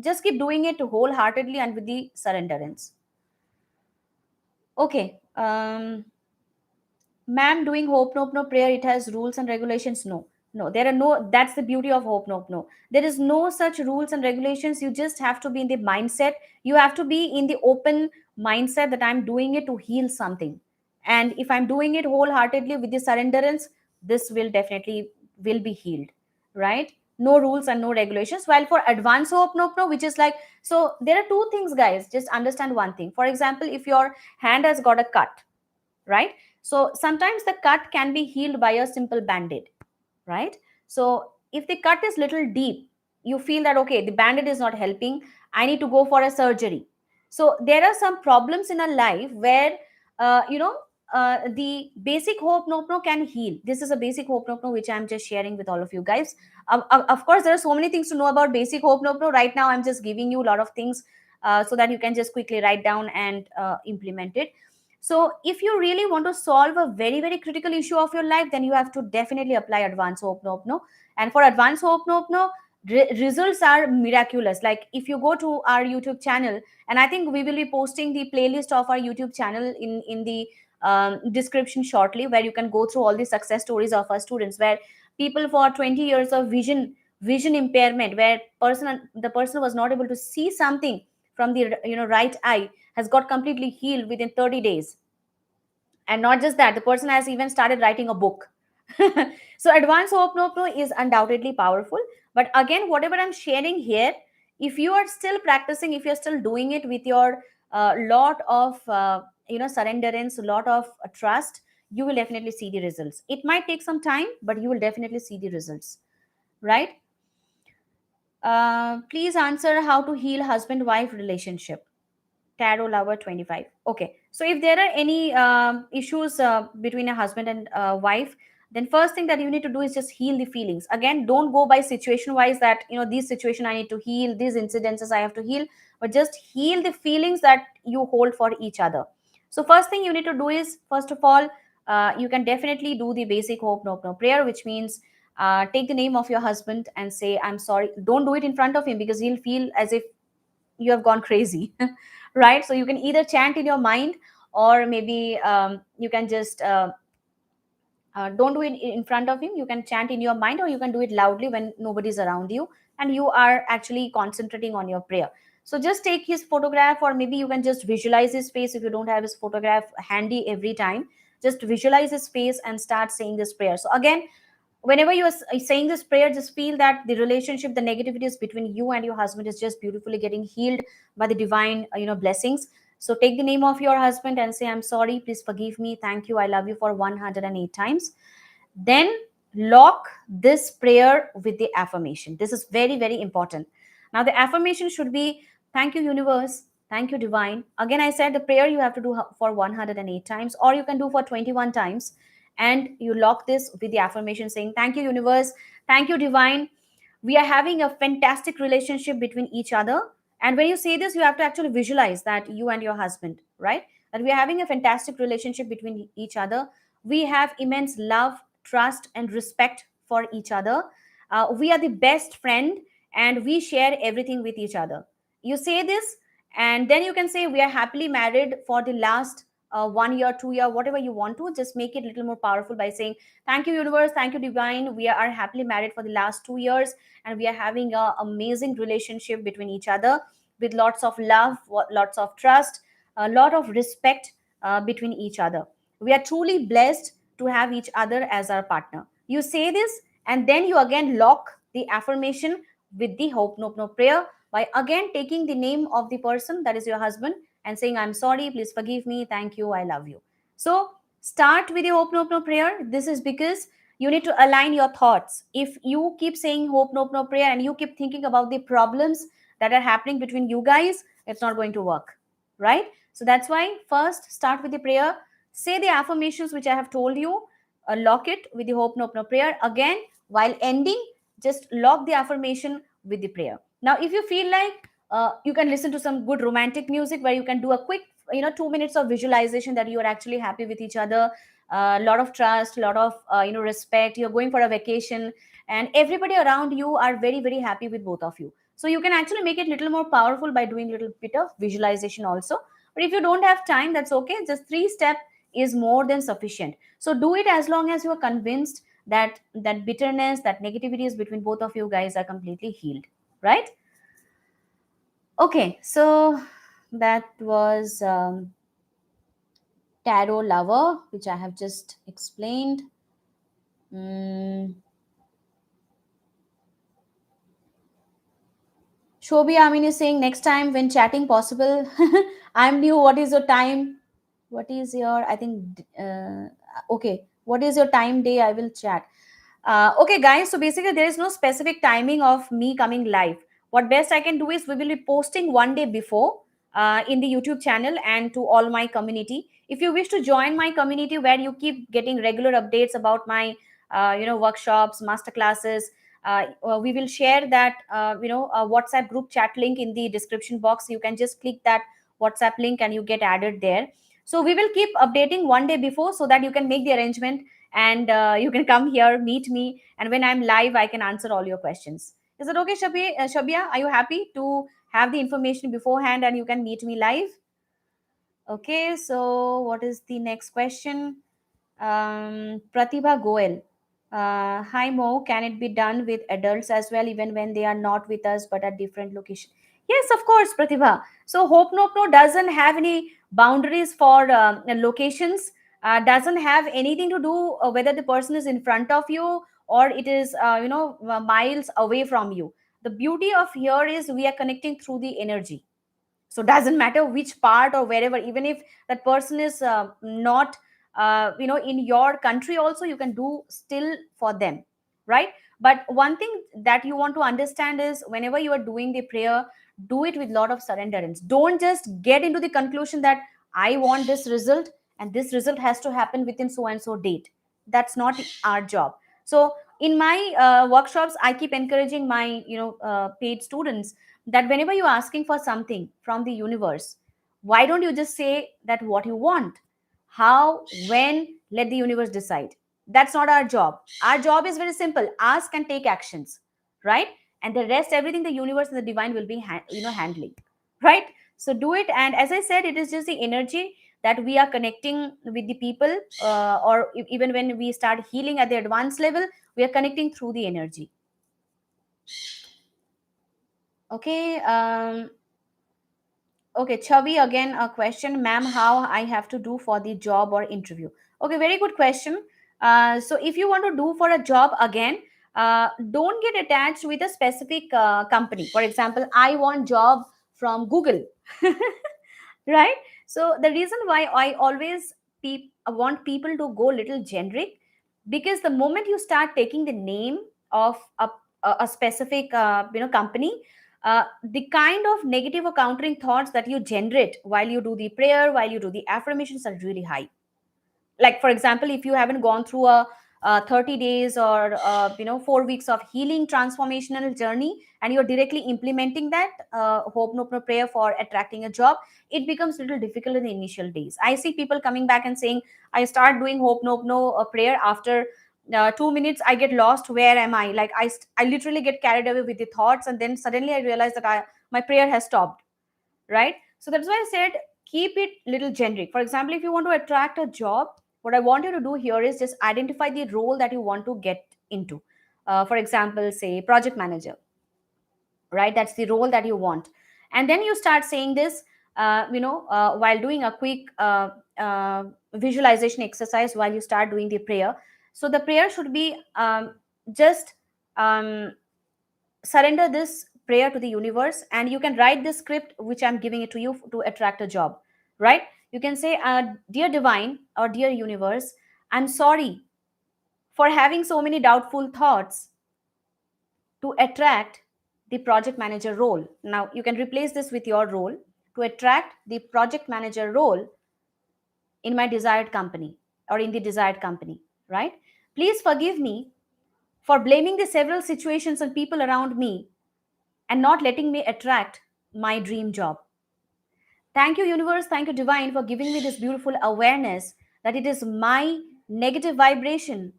A: Just keep doing it wholeheartedly and with the surrenderance. Okay. Ma'am, doing hope nope no prayer, it has rules and regulations. No, no, there are no. That's the beauty of hope nope no. There is no such rules and regulations. You just have to be in the mindset. You have to be in the open mindset that I'm doing it to heal something. And if I'm doing it wholeheartedly with the surrenderance, this will definitely will be healed, right? No rules and no regulations. While for advanced hope nope no, which is like, so there are two things, guys. Just understand one thing. For example, if your hand has got a cut, right? So sometimes the cut can be healed by a simple band-aid, right? So if the cut is little deep, you feel that okay, the band-aid is not helping, I need to go for a surgery. So there are some problems in our life where uh, you know the basic hope no can heal. This is a basic hope no which I'm just sharing with all of you guys. Of course, there are so many things to know about basic hope no. Right now I'm just giving you a lot of things so that you can just quickly write down and implement it. So if you really want to solve a very, very critical issue of your life, then you have to definitely apply advanced hope no. And for advanced hope no, results are miraculous. Like if you go to our YouTube channel, and I think we will be posting the playlist of our YouTube channel in the description shortly, where you can go through all the success stories of our students, where people for 20 years of vision impairment, where the person was not able to see something from the right eye, has got completely healed within 30 days. And not just that, the person has even started writing a book. So advanced Ho'oponopono is undoubtedly powerful. But again, whatever I'm sharing here, if you are still practicing, if you're still doing it with your lot of surrenderance, lot of trust, you will definitely see the results. It might take some time, but you will definitely see the results, right? Please answer how to heal husband wife relationship. Tarot lover 25. Okay, so if there are any issues between a husband and wife, then first thing that you need to do is just heal the feelings. Again, don't go by situation wise that this situation I need to heal, these incidences I have to heal, but just heal the feelings that you hold for each other. So first thing you need to do is, first of all, you can definitely do the basic hope no prayer, which means take the name of your husband and say I'm sorry. Don't do it in front of him because he'll feel as if you have gone crazy. Right? So you can either chant in your mind, or maybe you can just don't do it in front of him. You can chant in your mind, or you can do it loudly when nobody's around you and you are actually concentrating on your prayer. So just take his photograph, or maybe you can just visualize his face if you don't have his photograph handy every time. Just visualize his face and start saying this prayer. So again, whenever you are saying this prayer, just feel that the relationship, the negativities between you and your husband is just beautifully getting healed by the divine blessings. So take the name of your husband and say I'm sorry, please forgive me, thank you, I love you, for 108 times. Then lock this prayer with the affirmation. This is very, very important. Now the affirmation should be, thank you universe, thank you divine. Again, I said the prayer you have to do for 108 times, or you can do for 21 times. And you lock this with the affirmation saying, thank you universe, thank you divine, we are having a fantastic relationship between each other. And when you say this, you have to actually visualize that you and your husband, right? That we are having a fantastic relationship between each other. We have immense love, trust, and respect for each other. We are the best friend, and we share everything with each other. You say this, and then you can say, we are happily married for the last 1 year, 2 year, whatever you want to. Just make it a little more powerful by saying, thank you universe, thank you divine, we are happily married for the last 2 years, and we are having an amazing relationship between each other, with lots of love, lots of trust, a lot of respect between each other. We are truly blessed to have each other as our partner. You say this, and then you again lock the affirmation with the hope no prayer by again taking the name of the person, that is your husband, and saying, I'm sorry, please forgive me, thank you, I love you. So start with the Ho'oponopono prayer. This is because you need to align your thoughts. If you keep saying Ho'oponopono prayer and you keep thinking about the problems that are happening between you guys, it's not going to work, right? So that's why first start with the prayer, say the affirmations which I have told you, lock it with the Ho'oponopono prayer. Again, while ending, just lock the affirmation with the prayer. Now, if you feel like you can listen to some good romantic music where you can do a quick, 2 minutes of visualization that you are actually happy with each other, a lot of trust, a lot of respect. You're going for a vacation, and everybody around you are very very happy with both of you. So you can actually make it a little more powerful by doing a little bit of visualization also. But if you don't have time, that's okay. Just 3 step is more than sufficient. So do it as long as you are convinced that that bitterness, that negativity is between both of you guys are completely healed, right? Okay, so that was tarot lover, which I have just explained. Mm. Shobi Amin is saying next time when chatting possible. I'm new. What is your time? What is your, I think, okay. What is your time day? I will chat. Okay, guys. So basically, there is no specific timing of me coming live. What best I can do is we will be posting one day before in the YouTube channel and to all my community. If you wish to join my community where you keep getting regular updates about my, workshops, master classes, we will share that, WhatsApp group chat link in the description box. You can just click that WhatsApp link and you get added there. So we will keep updating one day before so that you can make the arrangement and you can come here, meet me, and when I'm live, I can answer all your questions. Is that okay, Shabia? Are you happy to have the information beforehand and you can meet me live? Okay, so what is the next question? Pratibha Goel. Hi Mo, can it be done with adults as well, even when they are not with us but at different location? Yes, of course, Pratibha. So Hope No doesn't have any boundaries for locations. Doesn't have anything to do whether the person is in front of you or it is miles away from you. The beauty of here is we are connecting through the energy. So doesn't matter which part or wherever, even if that person is not in your country also, you can do still for them, right? But one thing that you want to understand is whenever you are doing the prayer, do it with lot of surrenderance. Don't just get into the conclusion that I want this result and this result has to happen within so and so date. That's not our job. So in my workshops, I keep encouraging my paid students that whenever you're asking for something from the universe, why don't you just say that what you want? How, when, let the universe decide. That's not our job. Our job is very simple: ask and take actions, right? And the rest, everything, the universe and the divine will be, handling, right? So do it. And as I said, it is just the energy that we are connecting with the people, or even when we start healing at the advanced level, we are connecting through the energy. Okay. Okay, Chavi, again a question, ma'am, how I have to do for the job or interview? Okay, very good question. So if you want to do for a job again, don't get attached with a specific company. For example, I want job from Google, right? So the reason why I always want people to go little generic, because the moment you start taking the name of a specific company, the kind of negative or countering thoughts that you generate while you do the prayer, while you do the affirmations, are really high. Like for example, if you haven't gone through a 30 days or 4 weeks of healing transformational journey, and you're directly implementing that hope no prayer for attracting a job, it becomes a little difficult in the initial days. I see people coming back and saying, I start doing hope no prayer, after 2 minutes I get lost, where am I? Like I literally get carried away with the thoughts, and then suddenly I realize that my prayer has stopped, right? So that's why I said keep it little generic. For example, if you want to attract a job, what I want you to do here is just identify the role that you want to get into. For example, say project manager, right? That's the role that you want. And then you start saying this while doing a quick visualization exercise while you start doing the prayer. So the prayer should be just um, surrender this prayer to the universe, and you can write this script which I'm giving it to you to attract a job, right? You can say, dear divine or dear universe, I'm sorry for having so many doubtful thoughts to attract the project manager role. Now you can replace this with your role, to attract the project manager role in my desired company, or in the desired company, right? Please forgive me for blaming the several situations and people around me and not letting me attract my dream job. Thank you, universe. Thank you, divine, for giving me this beautiful awareness that it is my negative vibration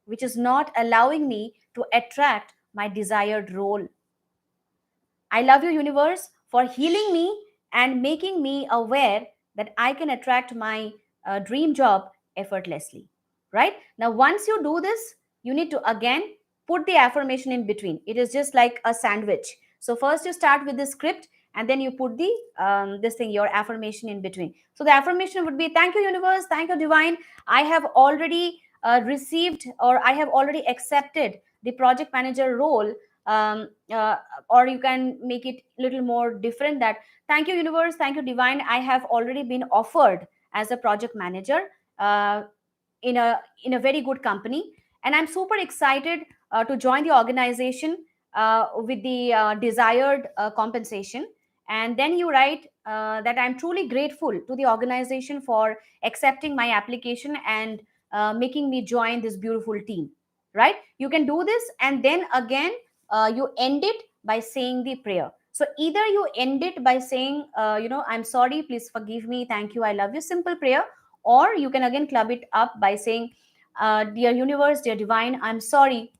A: which is not allowing me to attract my desired role. I love you, universe, for healing me and making me aware that I can attract my dream job effortlessly. Right? Now, once you do this, you need to again put the affirmation in between. It is just like a sandwich. So, first you start with the script, and then you put the this thing, your affirmation in between. So, the affirmation would be, thank you, universe, thank you, divine. I have already received, or I have already accepted the project manager role. Or you can make it a little more different, that thank you, universe, thank you, divine, I have already been offered as a project manager uh, in a very good company, and I'm super excited to join the organization with the desired compensation. And then you write that I'm truly grateful to the organization for accepting my application and making me join this beautiful team. Right? You can do this, and then again you end it by saying the prayer. So either you end it by saying, I'm sorry, please forgive me, thank you, I love you, simple prayer, or you can again club it up by saying, dear universe, dear divine, I'm sorry,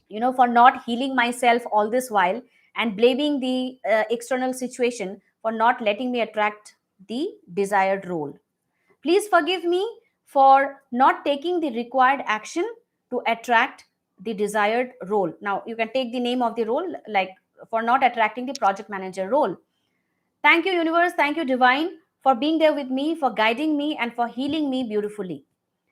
A: for not healing myself all this while, and blaming the external situation for not letting me attract the desired role. Please forgive me for not taking the required action to attract the desired role. Now you can take the name of the role, like for not attracting the project manager role. Thank you, universe. Thank you, divine, for being there with me, for guiding me, and for healing me beautifully.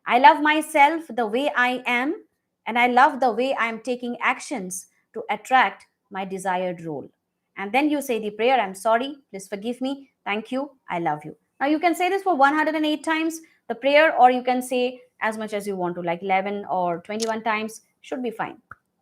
A: I love myself the way I am, and I love the way I am taking actions to attract my desired role. And then you say the prayer, I'm sorry, please forgive me, thank you, I love you. Now you can say this for 108 times, the prayer, or you can say as much as you want to, like 11 or 21 times, should be fine.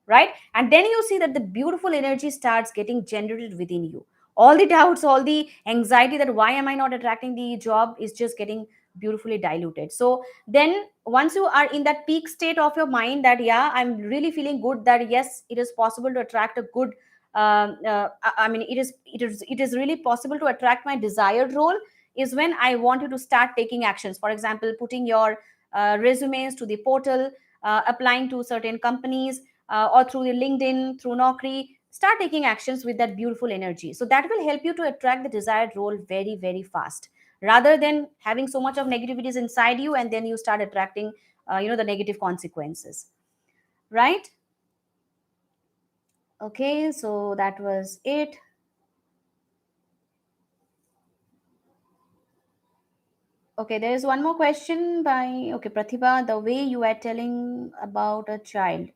A: Right? And then you see that the beautiful energy starts getting generated within you. All the doubts, all the anxiety that why am I not attracting the job is just getting beautifully diluted. So then once you are in that peak state of your mind, that yeah, I'm really feeling good, that yes, it is possible to attract a good I mean, it is really possible to attract my desired role, is when I want you to start taking actions. For example, putting your resumes to the portal, applying to certain companies, or through the LinkedIn, through Naukri. Start taking actions with that beautiful energy. So that will help you to attract the desired role very, very fast, rather than having so much of negativities inside you, and then you start attracting, the negative consequences. Right? Okay, so that was it. Okay, there is one more question by, okay, Pratibha, the way you are telling about a child.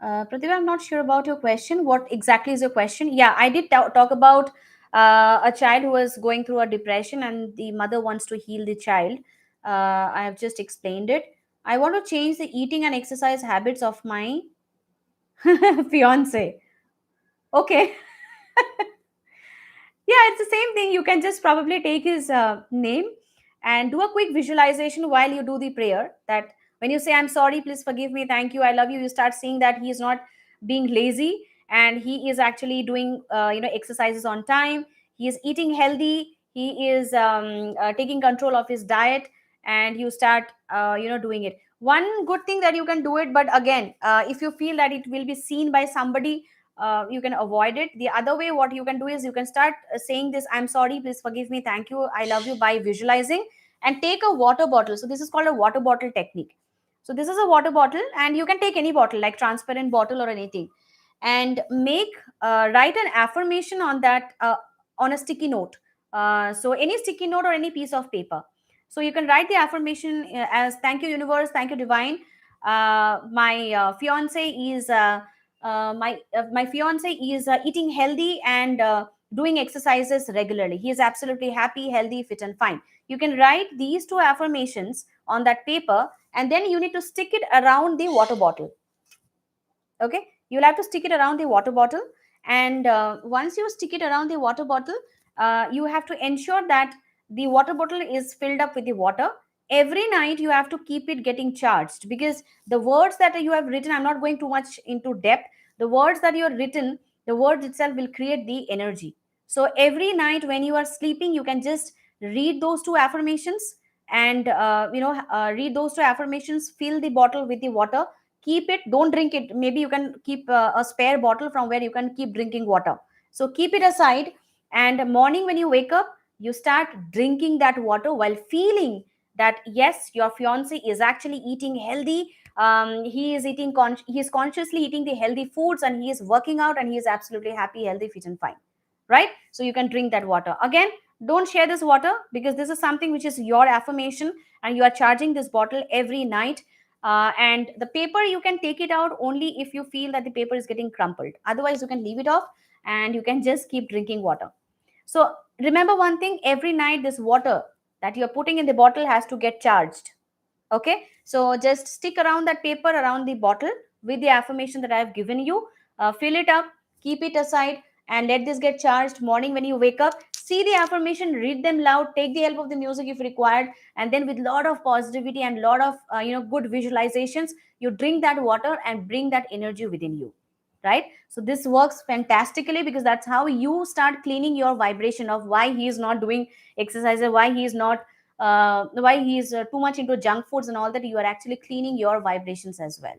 A: Pratibha, I'm not sure about your question. What exactly is your question? Yeah, I did talk about a child who was going through a depression and the mother wants to heal the child. I have just explained it. I want to change the eating and exercise habits of my fiance. Okay. Yeah, it's the same thing. You can just probably take his name and do a quick visualization while you do the prayer. That when you say, I'm sorry, please forgive me, thank you, I love you, you start seeing that he is not being lazy, and he is actually doing, exercises on time. He is eating healthy. He is taking control of his diet, and you start, doing it. One good thing that you can do it, but again, if you feel that it will be seen by somebody, you can avoid it. The other way, what you can do is you can start saying this, I'm sorry, please forgive me, thank you, I love you, by visualizing, and take a water bottle. So this is called a water bottle technique. So this is a water bottle, and you can take any bottle, like transparent bottle or anything, and write an affirmation on that, on a sticky note. So any sticky note or any piece of paper. So you can write the affirmation as, thank you, universe, thank you, divine, my fiance is my fiance is eating healthy and doing exercises regularly. He is absolutely happy, healthy, fit, and fine. You can write these two affirmations on that paper, and then you need to stick it around the water bottle. Okay, you'll have to stick it around the water bottle. And once you stick it around the water bottle, you have to ensure that the water bottle is filled up with the water. Every night you have to keep it getting charged, because the words that you have written, I'm not going too much into depth, the words that you have written, the words itself will create the energy. So every night when you are sleeping, you can just read those two affirmations, and read those two affirmations, fill the bottle with the water, keep it, don't drink it. Maybe you can keep a spare bottle from where you can keep drinking water. So keep it aside, and morning when you wake up, you start drinking that water while feeling that yes, your fiance is actually eating healthy. He is he is consciously eating the healthy foods, and he is working out, and he is absolutely happy, healthy, fit, and fine. Right? So you can drink that water again. Don't share this water, because this is something which is your affirmation, and you are charging this bottle every night. And the paper, you can take it out only if you feel that the paper is getting crumpled. Otherwise, you can leave it off, and you can just keep drinking water. So remember one thing, every night this water that you're putting in the bottle has to get charged. Okay, so just stick around that paper around the bottle with the affirmation that I have given you. Fill it up, keep it aside, and let this get charged. Morning when you wake up, see the affirmation, read them loud, take the help of the music if required, and then with lot of positivity and lot of good visualizations, you drink that water and bring that energy within you. Right? So this works fantastically, because that's how you start cleaning your vibration of why he is not doing exercise, or why he is too much into junk foods and all that. You are actually cleaning your vibrations as well.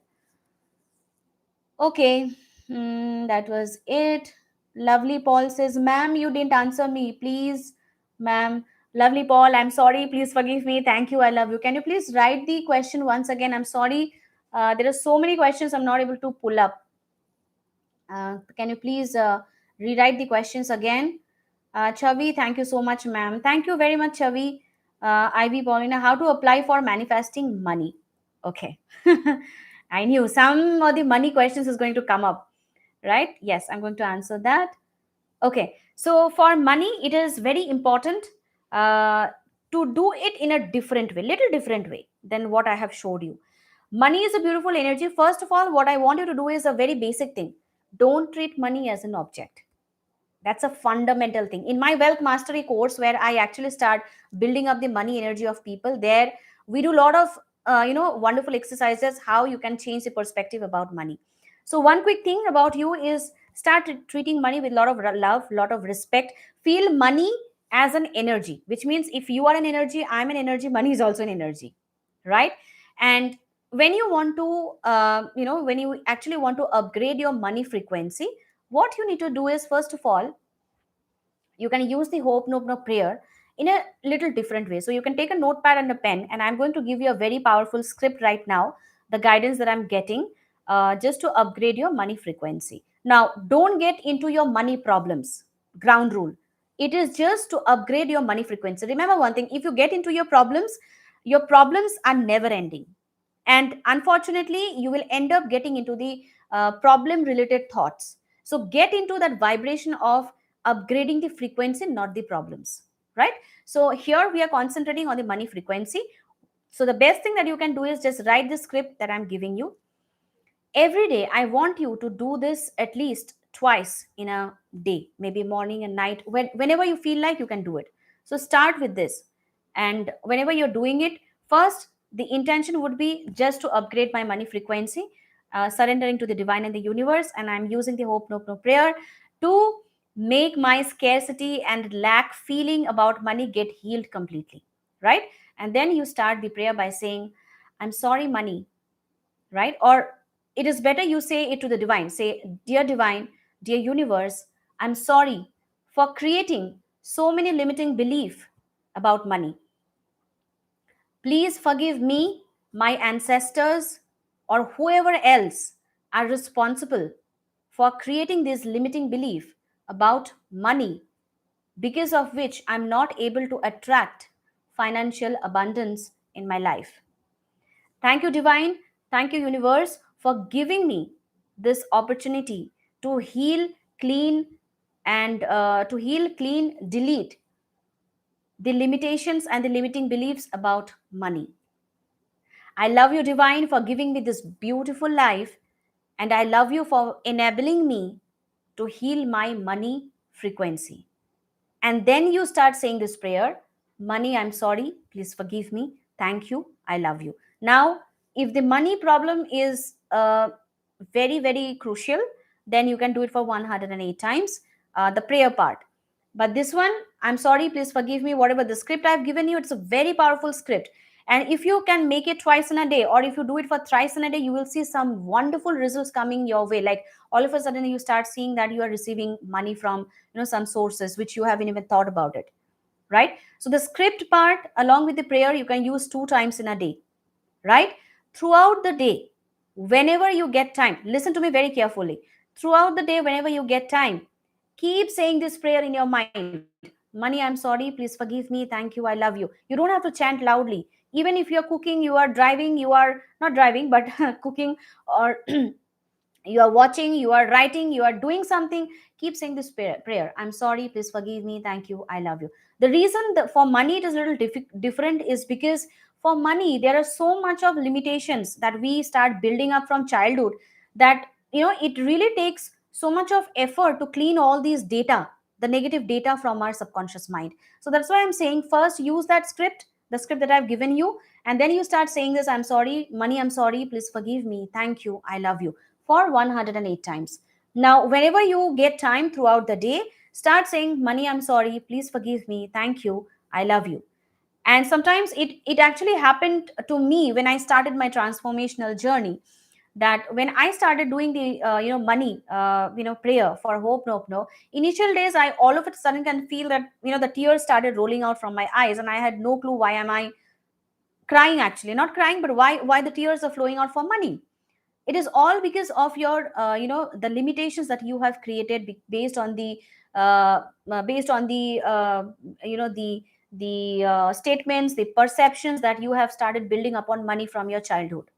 A: Okay, that was it. Lovely Paul says, ma'am, you didn't answer me, please. Ma'am, lovely Paul, I'm sorry, please forgive me. Thank you, I love you. Can you please write the question once again? I'm sorry, there are so many questions I'm not able to pull up. Can you please rewrite the questions again? Chavi, thank you so much, ma'am. Thank you very much, Chavi. Ivy Paulina, how to apply for manifesting money? Okay. I knew some of the money questions is going to come up, right? Yes, I'm going to answer that. Okay. So for money, it is very important uh, to do it in a different way, little different way than what I have showed you. Money is a beautiful energy. First of all, what I want you to do is a very basic thing. Don't treat money as an object. That's a fundamental thing. In my wealth mastery course, where I actually start building up the money energy of people, there we do a lot of wonderful exercises how you can change the perspective about money. So one quick thing about you is start treating money with a lot of love, lot of respect. Feel money as an energy, which means if you are an energy, I'm an energy, money is also an energy, right? And when you want to when you actually want to upgrade your money frequency, what you need to do is, first of all, you can use the hope no prayer in a little different way. So you can take a notepad and a pen, and I'm going to give you a very powerful script right now, the guidance that I'm getting, just to upgrade your money frequency. Now, don't get into your money problems. Ground rule. It is just to upgrade your money frequency. Remember one thing, if you get into your problems are never ending. And unfortunately, you will end up getting into the problem related thoughts. So get into that vibration of upgrading the frequency, not the problems, right? So here we are concentrating on the money frequency. So the best thing that you can do is just write the script that I'm giving you. Every day, I want you to do this at least twice in a day, maybe morning and night. Whenever you feel like, you can do it. So start with this. And whenever you're doing it, first, the intention would be just to upgrade my money frequency, surrendering to the divine and the universe. And I'm using the hope no prayer to make my scarcity and lack feeling about money get healed completely, right? And then you start the prayer by saying, I'm sorry, money, right? Or it is better you say it to the divine. Say, dear divine, dear universe, I'm sorry for creating so many limiting beliefs about money. Please forgive me, my ancestors, or whoever else are responsible for creating this limiting belief about money, because of which I'm not able to attract financial abundance in my life. Thank you, divine. Thank you, universe, for giving me this opportunity to heal, clean, and delete the limitations and the limiting beliefs about money. I love you, Divine, for giving me this beautiful life, and I love you for enabling me to heal my money frequency. And then you start saying this prayer: Money, I'm sorry, please forgive me, thank you, I love you. Now, if the money problem is very, very crucial, then you can do it for 108 times, the prayer part. But this one, I'm sorry, please forgive me, whatever the script I've given you, it's a very powerful script. And if you can make it twice in a day, or if you do it for thrice in a day, you will see some wonderful results coming your way. Like all of a sudden, you start seeing that you are receiving money from some sources which you haven't even thought about it, right? So the script part along with the prayer you can use two times in a day, right? Throughout the day, whenever you get time, listen to me very carefully. Throughout the day, whenever you get time, keep saying this prayer in your mind: Money, I'm sorry, please forgive me, thank you, I love you. You don't have to chant loudly. Even if you're cooking, you are driving, you are not driving but cooking, or you are watching, you are writing, you are doing something, keep saying this prayer: I'm sorry, please forgive me, thank you, I love you. The reason that for money it is a little different is because for money there are so much of limitations that we start building up from childhood, that it really takes so much of effort to clean all these data, the negative data from our subconscious mind. So that's why I'm saying, first use that script, the script that I've given you, and then you start saying this: I'm sorry, money, I'm sorry, please forgive me, thank you, I love you, for 108 times. Now, whenever you get time throughout the day, start saying: Money, I'm sorry, please forgive me, thank you, I love you. And sometimes it actually happened to me when I started my transformational journey, that when I started doing the money prayer for Hope No. Initial days, I all of a sudden can feel that the tears started rolling out from my eyes, and I had no clue why am I crying, actually not crying, but why the tears are flowing out for money. It is all because of your the limitations that you have created based on the statements, the perceptions that you have started building upon money from your childhood,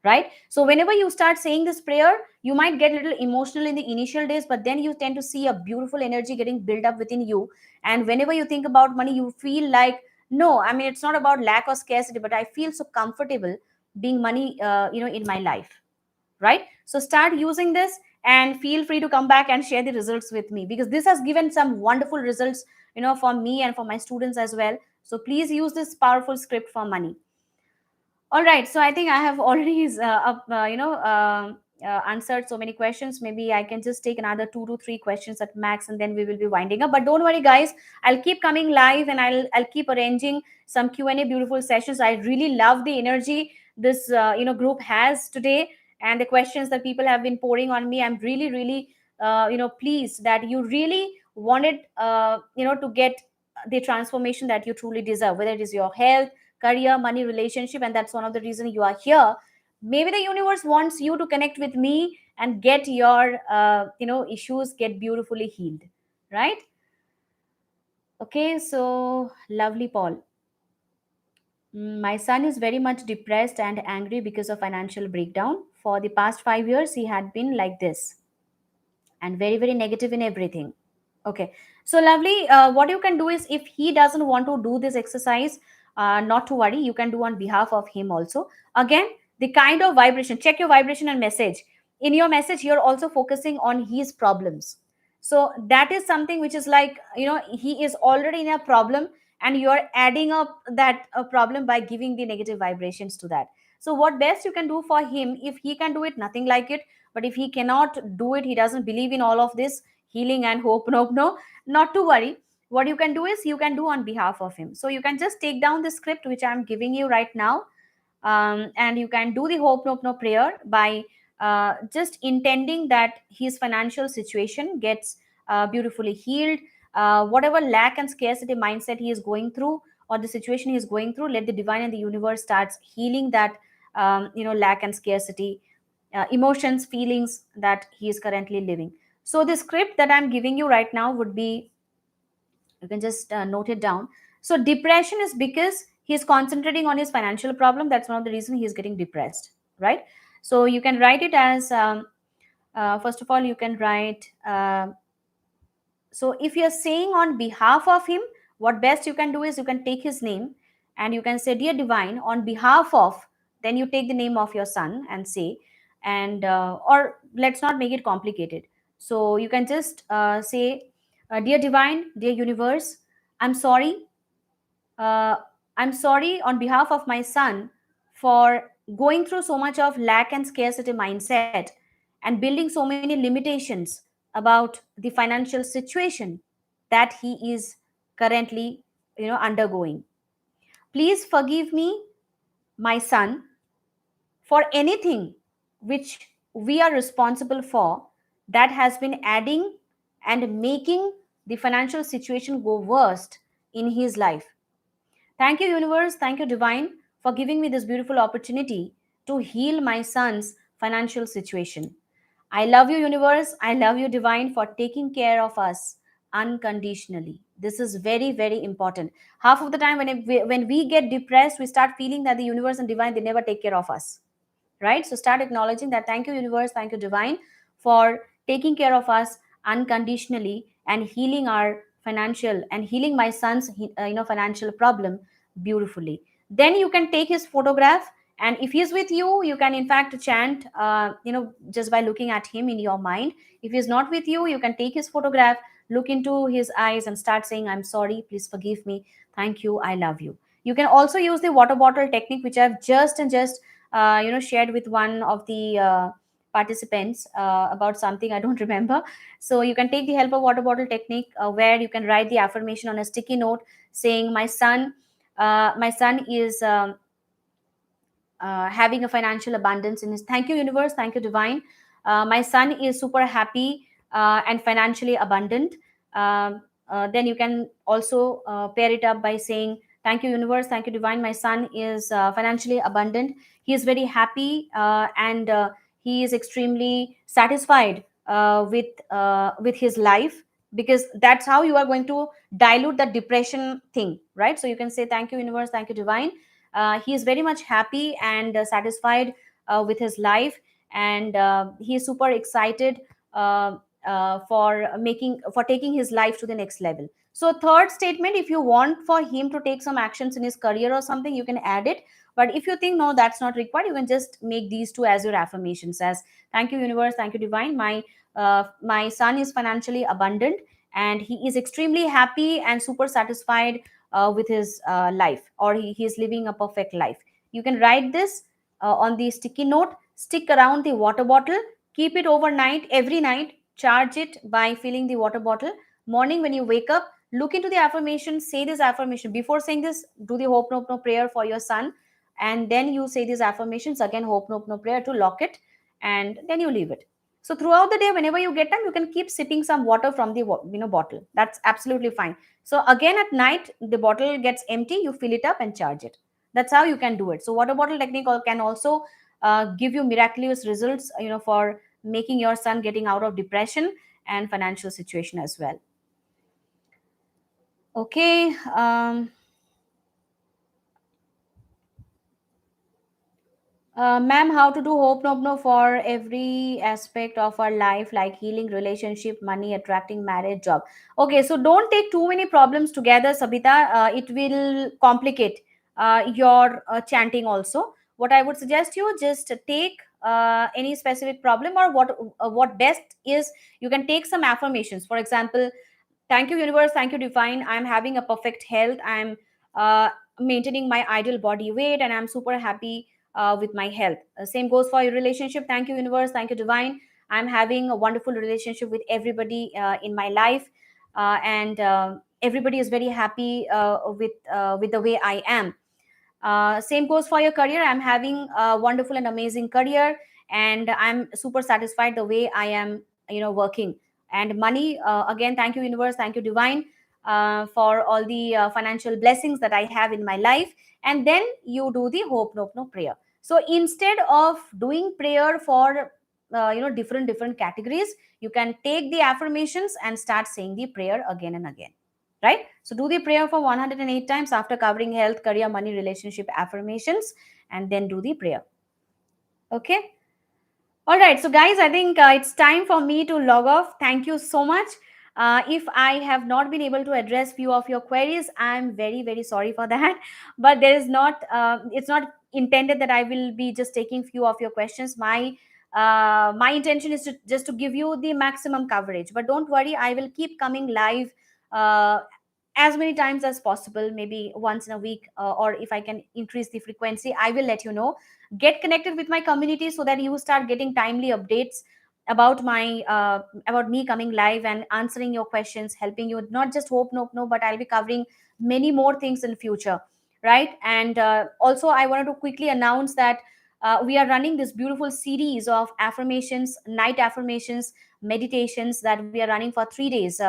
A: right? So whenever you start saying this prayer, you might get a little emotional in the initial days, but then you tend to see a beautiful energy getting built up within you. And whenever you think about money, you feel like, no, I mean, it's not about lack or scarcity, but I feel so comfortable being money in my life, right? So start using this, and feel free to come back and share the results with me, because this has given some wonderful results for me and for my students as well. So please use this powerful script for money. All right, so I think I have already answered so many questions. Maybe I can just take another 2 to 3 questions at max, and then we will be winding up. But don't worry, guys. I'll keep coming live, and I'll keep arranging some Q&A beautiful sessions. I really love the energy this group has today, and the questions that people have been pouring on me. I'm really really pleased that you really wanted to get the transformation that you truly deserve, whether it is your health, career, money, relationship, and that's one of the reasons you are here. Maybe the universe wants you to connect with me and get your issues get beautifully healed, right? Okay, so lovely, Paul. My son is very much depressed and angry because of financial breakdown. For the past 5 years he had been like this, and very very negative in everything. Okay, so lovely. What you can do is, if he doesn't want to do this exercise, not to worry, you can do on behalf of him also. Again, the kind of vibration, check your vibration and message. In your message, you're also focusing on his problems. So that is something which is like, he is already in a problem, and you're adding up that problem by giving the negative vibrations to that. So, what best you can do for him, if he can do it, nothing like it. But if he cannot do it, he doesn't believe in all of this healing and hope, no, not to worry. What you can do is, you can do on behalf of him. So you can just take down the script which I'm giving you right now, and you can do the hope no prayer by just intending that his financial situation gets beautifully healed. Whatever lack and scarcity mindset he is going through, or the situation he is going through, let the divine and the universe starts healing that lack and scarcity emotions, feelings that he is currently living. So the script that I'm giving you right now would be, you can just note it down. So depression is because he's concentrating on his financial problem. That's one of the reasons he's getting depressed, right? So you can write it as First of all, you can write, so if you're saying on behalf of him, what best you can do is you can take his name and you can say, Dear Divine, on behalf of, then you take the name of your son and say, and or let's not make it complicated. So you can just say, Dear Divine, dear Universe, I'm sorry. Uh, I'm sorry on behalf of my son for going through so much of lack and scarcity mindset and building so many limitations about the financial situation that he is currently, undergoing. Please forgive me, my son, for anything which we are responsible for that has been adding and making the financial situation go worst in his life. Thank you, universe. Thank you, divine, for giving me this beautiful opportunity to heal my son's financial situation. I love you, universe. I love you, divine, for taking care of us unconditionally. This is very, very important. Half of the time, when we get depressed, we start feeling that the universe and divine, they never take care of us, right? So start acknowledging that. Thank you, universe. Thank you, divine, for taking care of us unconditionally and healing our financial and healing my son's financial problem beautifully. Then you can take his photograph, and if he's with you, you can in fact chant, just by looking at him in your mind. If he's not with you, you can take his photograph, look into his eyes and start saying, I'm sorry, please forgive me, thank you, I love you. You can also use the water bottle technique, which I've just shared with one of the participants about something I don't remember. So you can take the help of water bottle technique, where you can write the affirmation on a sticky note saying, my son is having a financial abundance in his. Thank you, universe. Thank you, divine. My son is super happy and financially abundant. Then you can also pair it up by saying, thank you, universe. Thank you, divine. My son is financially abundant. He is very happy and he is extremely satisfied with his life, because that's how you are going to dilute the depression thing, right? So you can say, thank you, universe. Thank you, divine. He is very much happy and satisfied with his life, and he is super excited for taking his life to the next level. So third statement, if you want for him to take some actions in his career or something, you can add it. But if you think no, that's not required, you can just make these two as your affirmations, as, thank you, universe. Thank you, divine. My son is financially abundant and he is extremely happy and super satisfied with his life, or he is living a perfect life. You can write this on the sticky note, stick around the water bottle, keep it overnight, every night, charge it by filling the water bottle. Morning, when you wake up, look into the affirmation, say this affirmation. Before saying this, do the Hoponopono prayer for your son, and then you say these affirmations again, Hoponopono prayer to lock it, and then you leave it. So throughout the day, whenever you get time, you can keep sipping some water from the bottle. That's absolutely fine. So again, at night, the bottle gets empty, you fill it up and charge it. That's how you can do it. So water bottle technique can also give you miraculous results, for making your son getting out of depression and financial situation as well. Okay. Ma'am, how to do Hope Nobno for every aspect of our life, like healing, relationship, money, attracting, marriage, job. Okay, so don't take too many problems together, Sabita. It will complicate your chanting also. What I would suggest you, just take any specific problem, or what best is, you can take some affirmations. For example, thank you, universe. Thank you, divine. I'm having a perfect health. I'm maintaining my ideal body weight, and I'm super happy with my health. Same goes for your relationship. Thank you, universe. Thank you, divine. I'm having a wonderful relationship with everybody in my life, and everybody is very happy with the way I am. Same goes for your career. I'm having a wonderful and amazing career, and I'm super satisfied the way I am, working. And money, again, thank you, universe. Thank you, divine, for all the financial blessings that I have in my life. And then you do the hope, nope, no prayer. So instead of doing prayer for different categories, you can take the affirmations and start saying the prayer again and again, right? So do the prayer for 108 times after covering health, career, money, relationship, affirmations, and then do the prayer. Okay. All right, so guys, I think it's time for me to log off. Thank you so much. If I have not been able to address few of your queries, I'm very very sorry for that. But there is not, it's not intended that I will be just taking few of your questions. My intention is to just to give you the maximum coverage. But don't worry, I will keep coming live. Uh, as many times as possible, maybe once in a week, or if I can increase the frequency, I will let you know. Get connected with my community so that you start getting timely updates about my about me coming live and answering your questions, helping you not just hope no, but I'll be covering many more things in future, right? And also I wanted to quickly announce that we are running this beautiful series of affirmations, night affirmations, meditations that we are running for 3 days.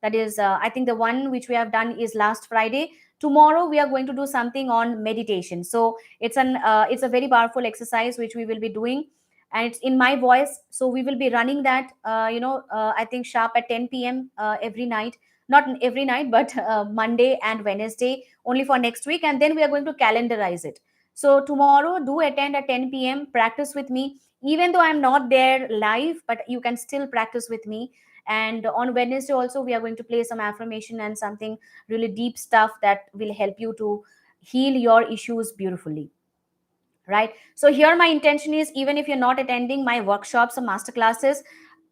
A: That is, I think the one which we have done is last Friday. Tomorrow we are going to do something on meditation. So it's a very powerful exercise which we will be doing, and it's in my voice. So we will be running that, I think sharp at 10 p.m. Every night. Not every night, but Monday and Wednesday only for next week, and then we are going to calendarize it. So tomorrow, do attend at 10 p.m. Practice with me, even though I'm not there live, but you can still practice with me. And on Wednesday also, we are going to play some affirmation and something really deep stuff that will help you to heal your issues beautifully, right? So here my intention is, even if you're not attending my workshops or master classes,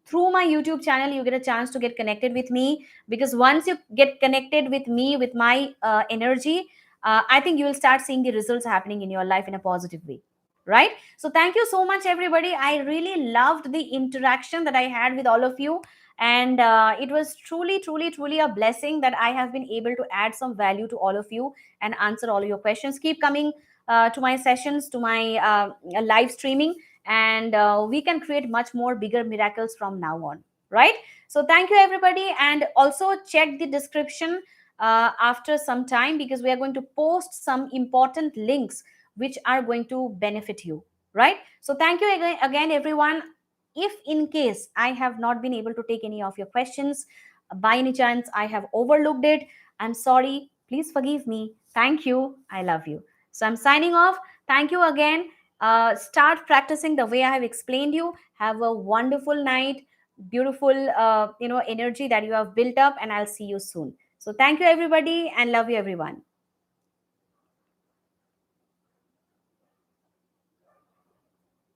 A: through my YouTube channel you get a chance to get connected with me, because once you get connected with me, with my energy, I think you will start seeing the results happening in your life in a positive way, right? So thank you so much everybody. I really loved the interaction that I had with all of you, and it was truly a blessing that I have been able to add some value to all of you and answer all of your questions. Keep coming to my sessions, to my live streaming, and we can create much more bigger miracles from now on, right? So thank you everybody, and also check the description after some time, because we are going to post some important links which are going to benefit you, right? So thank you again everyone. If in case I have not been able to take any of your questions, by any chance I have overlooked it, I'm sorry, please forgive me. Thank you, I love you. So I'm signing off. Thank you again. Start practicing the way I have explained you. Have a wonderful night, beautiful energy that you have built up, and I'll see you soon. So thank you everybody, and love you everyone.